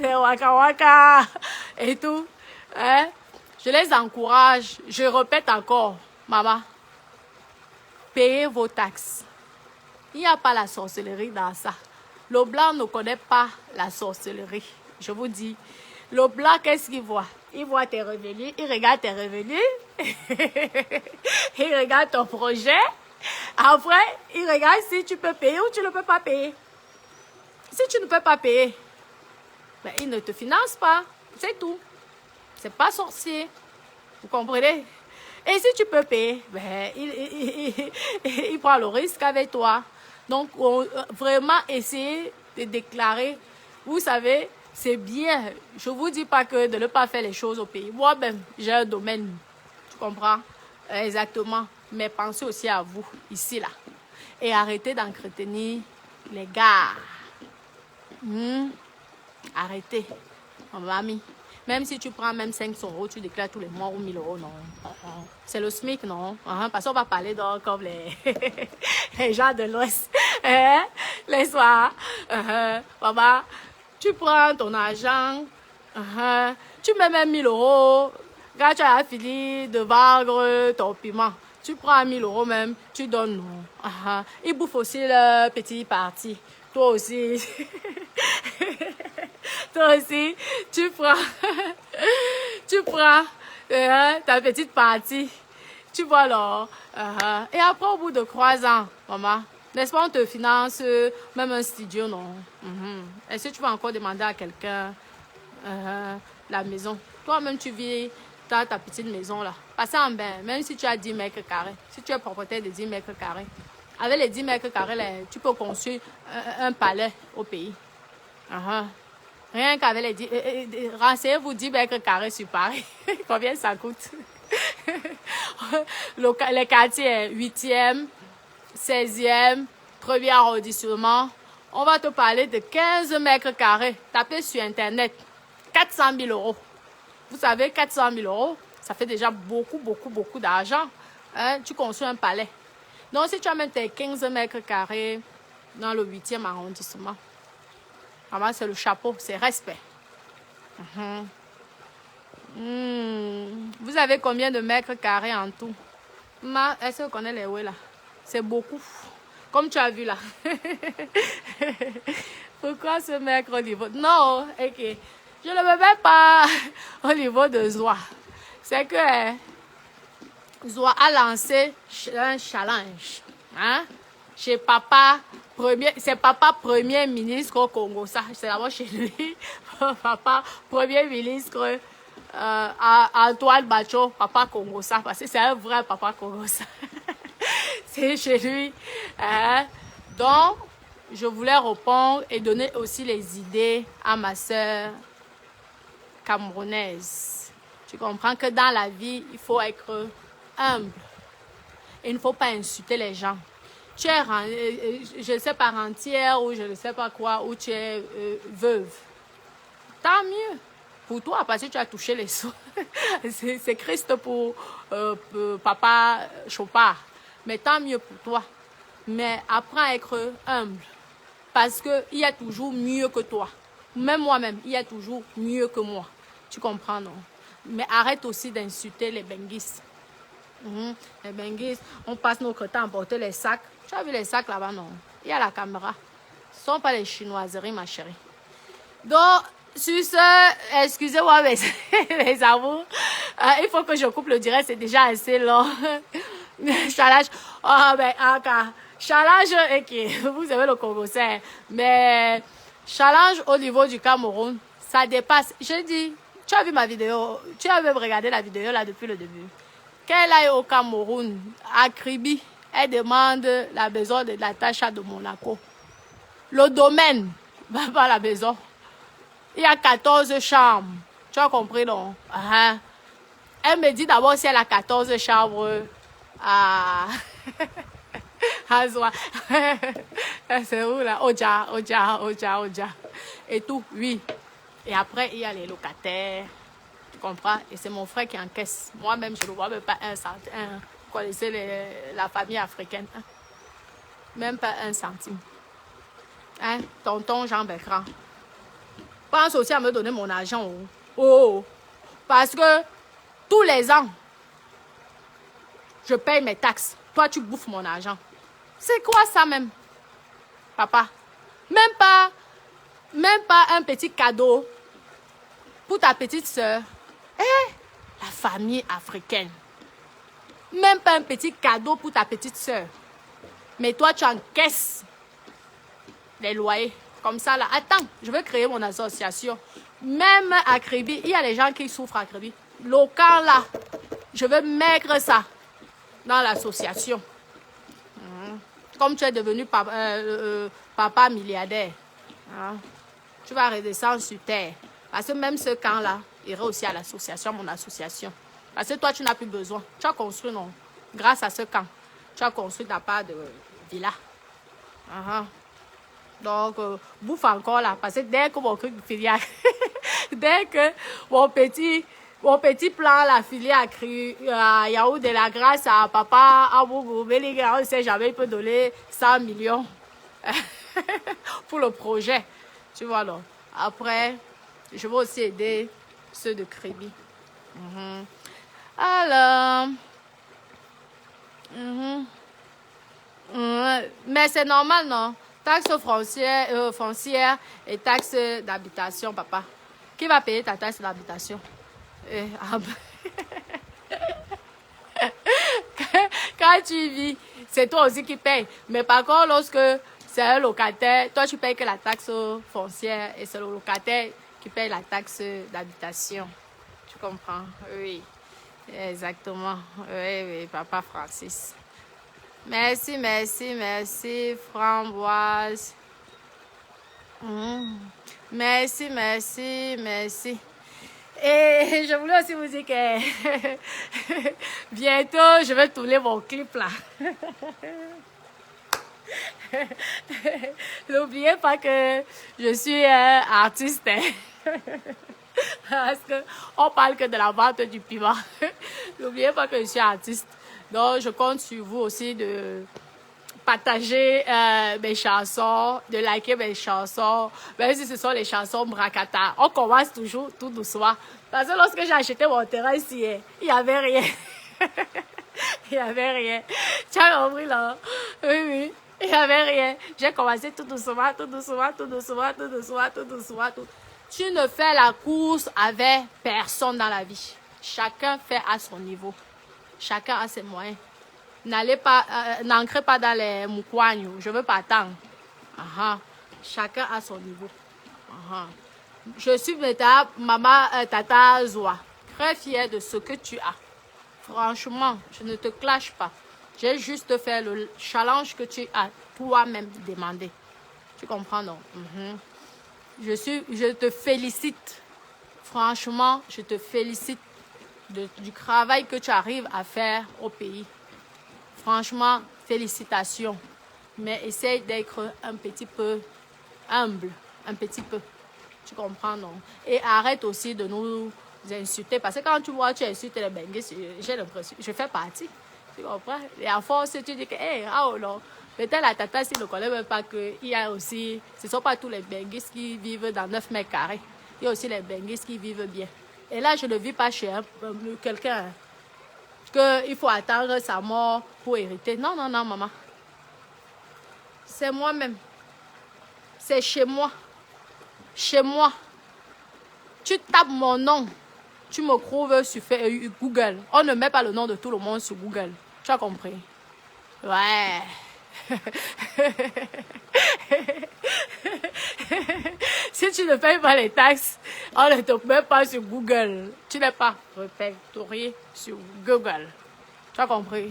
Les waka waka et tout. Hein? Je les encourage. Je répète encore, maman, payez vos taxes. Il n'y a pas la sorcellerie dans ça. Le blanc ne connaît pas la sorcellerie. Je vous dis, le blanc, qu'est-ce qu'il voit? Il voit tes revenus, il regarde tes revenus, il regarde ton projet. Après, il regarde si tu peux payer ou tu ne peux pas payer. Si tu ne peux pas payer, ben, il ne te finance pas. C'est tout. C'est pas sorcier. Vous comprenez? Et si tu peux payer, ben, il prend le risque avec toi. Donc, vraiment essayer de déclarer. Vous savez, c'est bien. Je ne vous dis pas que de ne pas faire les choses au pays. Moi-même, j'ai un domaine. Tu comprends? Exactement. Mais pensez aussi à vous, ici, là. Et arrêtez d'entretenir les gars. Arrêtez, mamie. Même si tu prends même 500 €, tu déclares tous les mois ou 1000 €, non. C'est le SMIC, non. Parce qu'on va parler donc comme les gens de l'Ouest. Hein? Laisse-moi. Papa, tu prends ton argent. Tu mets même 1000 euros. Quand tu as fini de vendre ton piment, tu prends 1000 euros même, tu donnes nous. Il bouffe aussi le petit parti. Toi aussi. Toi aussi, tu prends, ta petite partie. Tu vois alors. Et après, au bout de 3 ans, maman, n'est-ce pas, on te finance même un studio, non? Est-ce que tu vas encore demander à quelqu'un la maison? Toi-même, tu vis dans ta petite maison là. Passer en bain, même si tu as 10 mètres carrés. Si tu es propriétaire de 10 mètres carrés. Avec les 10 mètres carrés, là, tu peux construire un palais au pays. Rien qu'avec les 10... renseignez-vous 10 mètres carrés sur Paris. Combien ça coûte? Les quartiers 8e, 16e, 1er arrondissement. On va te parler de 15 mètres carrés. Tapez sur Internet. 400 000 euros. Vous savez, 400 000 euros, ça fait déjà beaucoup, beaucoup, beaucoup d'argent. Tu construis un palais. Donc, si tu as même tes 15 mètres carrés dans le 8e arrondissement, vraiment, c'est le chapeau, c'est respect. Vous avez combien de mètres carrés en tout? Est-ce que vous connaissez les ouais là? C'est beaucoup. Comme tu as vu là. Pourquoi ce mec au niveau? Non, ok. Je ne me mets pas au niveau de Zoa. C'est que Zoa a lancé un challenge. Chez papa, c'est papa premier ministre au Congo. Ça, c'est d'abord chez lui. Papa premier ministre Antoine Bacho, papa Congo. Ça, parce que c'est un vrai papa Congo. Ça. C'est chez lui. Donc, je voulais répondre et donner aussi les idées à ma soeur camerounaise. Tu comprends que dans la vie, il faut être humble. Il ne faut pas insulter les gens. Tu es, je ne sais pas, rentière ou je ne sais pas quoi, ou tu es veuve. Tant mieux pour toi, parce que tu as touché les sous. C'est Christ pour papa Chopard. Mais tant mieux pour toi. Mais apprends à être humble. Parce qu'il y a toujours mieux que toi. Même moi-même, il y a toujours mieux que moi. Tu comprends, non? Mais arrête aussi d'insulter les benguistes. Les benguistes, on passe notre temps à porter les sacs. Tu as vu les sacs là-bas, non? Il y a la caméra. Ce ne sont pas les chinoiseries, ma chérie. Donc, sur ce, excusez-moi, mes amours. Il faut que je coupe le direct, c'est déjà assez long. Challenge. Challenge, ok, vous avez le Congo, mais challenge au niveau du Cameroun, ça dépasse. Je dis, tu as vu ma vidéo, tu as même regardé la vidéo là depuis le début. Qu'elle aille au Cameroun, à Kribi, elle demande la maison de Natacha de Monaco. Le domaine, pas la maison. Il y a 14 chambres. Tu as compris, non? Elle me dit d'abord si elle a 14 chambres à Zoa. C'est où là? Oja. Et tout, oui. Et après, il y a les locataires. Tu comprends? Et c'est mon frère qui encaisse. Moi-même, je ne vois même pas un centime. Vous connaissez la famille africaine. Même pas un centime. Tonton Jean Bertrand. Pense aussi à me donner mon argent. Parce que tous les ans, je paye mes taxes. Toi, tu bouffes mon argent. C'est quoi ça même, papa? Même pas un petit cadeau pour ta petite soeur. La famille africaine. Même pas un petit cadeau pour ta petite soeur. Mais toi, tu encaisses les loyers. Comme ça, là. Attends, je vais créer mon association. Même à Kribi, il y a des gens qui souffrent à Kribi. Local, là, je vais mettre ça dans l'association. Comme tu es devenu papa milliardaire, tu vas redescendre sur terre. Parce que même ce camp-là irait aussi à l'association, mon association. Parce que toi, tu n'as plus besoin. Tu as construit, non? Grâce à ce camp, tu as construit ta part de villa. Donc, bouffe encore là. Parce que dès que mon truc de filière, dès que mon petit plan, la filière à Yaoundé, la grâce à papa, à Bougou, on ne sait jamais, il peut donner 100 millions. pour le projet. Tu vois, donc. Après, je vais aussi aider ceux de crédit. Alors, mais c'est normal, non? Taxe foncière et taxe d'habitation, papa. Qui va payer ta taxe d'habitation? Quand tu vis, c'est toi aussi qui payes. Mais par contre, lorsque c'est un locataire, toi tu payes que la taxe foncière et c'est le locataire qui paye la taxe d'habitation. Tu comprends? Oui, exactement. Oui, oui, papa Francis. Merci, merci, merci, Framboise. Merci, merci, merci. Et je voulais aussi vous dire que bientôt, je vais tourner mon clip là. N'oubliez pas que je suis artiste. Parce qu'on parle que de la vente du piment. N'oubliez pas que je suis artiste. Donc, je compte sur vous aussi de partager mes chansons, de liker mes chansons, même si ce sont les chansons Brakata. On commence toujours tout doucement. Parce que lorsque j'ai acheté mon terrain ici, il n'y avait rien. Il n'y avait rien. Tu as compris là? Oui, oui. Il n'y avait rien. J'ai commencé tout doucement, tout doucement, tout doucement, tout doucement, tout doucement. Tout. Tu ne fais la course avec personne dans la vie. Chacun fait à son niveau. Chacun a ses moyens. N'allez pas, n'ancrez pas dans les moukouagnos. Je ne veux pas attendre. Chacun a son niveau. Je suis maman Tata Zoa. Très fière de ce que tu as. Franchement, je ne te clash pas. J'ai juste fait le challenge que tu as toi-même demandé. Tu comprends, non? Je te félicite. Franchement, je te félicite du travail que tu arrives à faire au pays. Franchement, félicitations. Mais essaye d'être un petit peu humble. Un petit peu. Tu comprends, non? Et arrête aussi de nous insulter. Parce que quand tu vois, tu insultes les Benguis, j'ai l'impression, je fais partie. Tu comprends? Et à force, tu dis que, hey, oh non. Peut-être la tata, s'il ne connaît même pas qu'il y a aussi, ce ne sont pas tous les Benguis qui vivent dans 9 mètres carrés. Il y a aussi les Benguis qui vivent bien. Et là, je ne vis pas chez quelqu'un. Qu'il faut attendre sa mort pour hériter. Non, non, non, maman. C'est moi-même. C'est chez moi. Chez moi. Tu tapes mon nom. Tu me trouves sur Google. On ne met pas le nom de tout le monde sur Google. Tu as compris? Ouais. Si tu ne payes pas les taxes, on ne te met pas sur Google. Tu n'es pas répertorié sur Google. Tu as compris?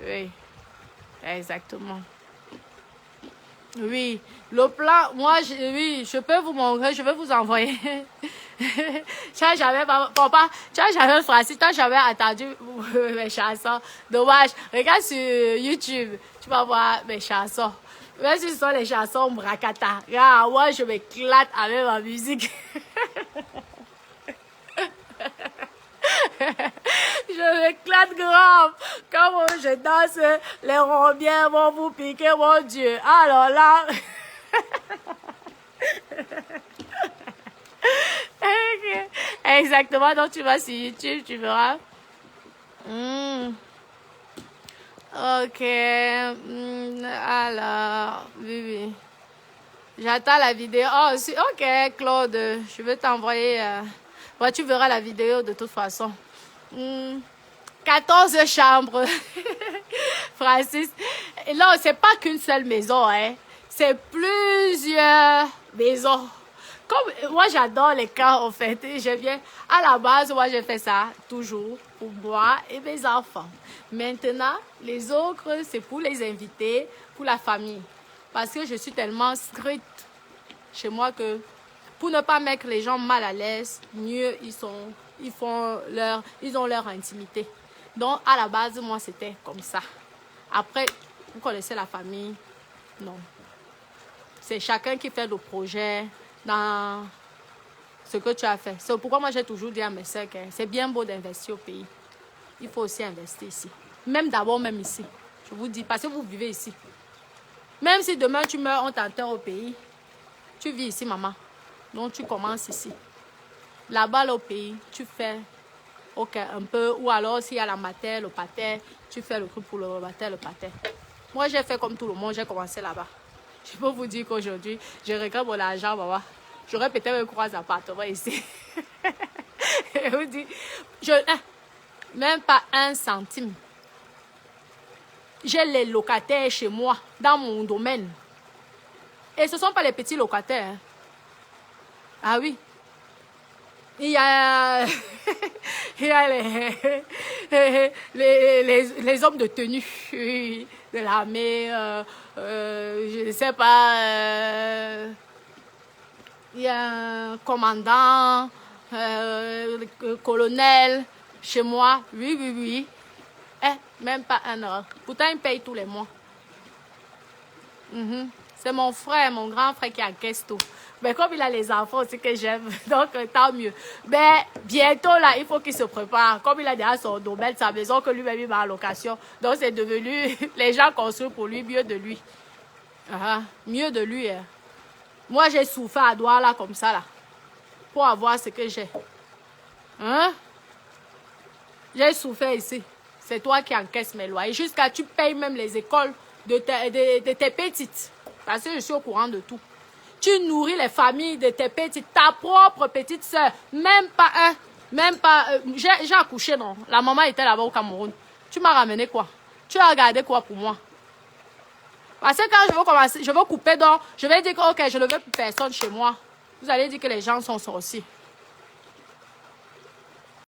Oui. Exactement. Oui. Le plan, moi, oui, je peux vous montrer, je vais vous envoyer. Tu as jamais, papa, tu as jamais Francis, tu as jamais attendu mes chansons. Dommage. Regarde sur YouTube, tu vas voir mes chansons. Même si ce sont les chansons Brakata. Regarde, moi, je m'éclate avec ma musique. Je m'éclate grave. Comme je danse, les rombiens vont vous piquer, mon Dieu. Alors là... Exactement, donc tu vas sur YouTube, tu verras. Ok. Alors, oui, oui. J'attends la vidéo. Oh, ok, Claude, je vais t'envoyer. Ouais, tu verras la vidéo de toute façon. 14 chambres. Francis. Et là, c'est pas qu'une seule maison, hein. C'est plusieurs maisons. Comme moi, j'adore les camps, en fait. Je viens, à la base, moi, je fais ça toujours pour moi et mes enfants. Maintenant, les autres, c'est pour les invités, pour la famille. Parce que je suis tellement stricte chez moi que pour ne pas mettre les gens mal à l'aise, mieux ils ont leur intimité. Donc, à la base, moi, c'était comme ça. Après, vous connaissez la famille? Non. C'est chacun qui fait le projet dans ce que tu as fait. C'est pourquoi moi, j'ai toujours dit à mes soeurs que c'est bien beau d'investir au pays. Il faut aussi investir ici. Même d'abord, même ici. Je vous dis, parce que vous vivez ici. Même si demain tu meurs, on t'enterre au pays. Tu vis ici, maman. Donc tu commences ici. Là-bas, là, au pays, tu fais un peu. Ou alors, s'il y a la mater, le pater, tu fais le truc pour le mater, le pater. Moi, j'ai fait comme tout le monde. J'ai commencé là-bas. Je peux vous dire qu'aujourd'hui, je regrette mon argent, maman. J'aurais peut-être 3 appartements ici. Je vous dis, même pas 1 centime. J'ai les locataires chez moi, dans mon domaine. Et ce ne sont pas les petits locataires. Hein. Ah oui. Il y a, il y a les hommes de tenue de l'armée, je ne sais pas, il y a un commandant, colonel chez moi, oui. Même pas 1 euro. Pourtant, il paye tous les mois. C'est mon frère, mon grand frère qui encaisse tout. Mais comme il a les enfants aussi que j'aime, donc tant mieux. Mais bientôt, là, il faut qu'il se prépare. Comme il a déjà son domaine, sa maison que lui-même il va en location. Donc c'est devenu, les gens construisent pour lui, mieux de lui. Mieux de lui. Hein. Moi, j'ai souffert à doigt là, comme ça, là. Pour avoir ce que j'ai. Hein? J'ai souffert ici. C'est toi qui encaisses mes loyers. Jusqu'à tu payes même les écoles de tes petites. Parce que je suis au courant de tout. Tu nourris les familles de tes petites. Ta propre petite soeur. Même pas j'ai accouché, non. La maman était là-bas au Cameroun. Tu m'as ramené quoi? Tu as regardé quoi pour moi? Parce que quand je veux commencer, je veux couper donc, je vais dire que ok, je ne veux plus personne chez moi. Vous allez dire que les gens sont sorciers.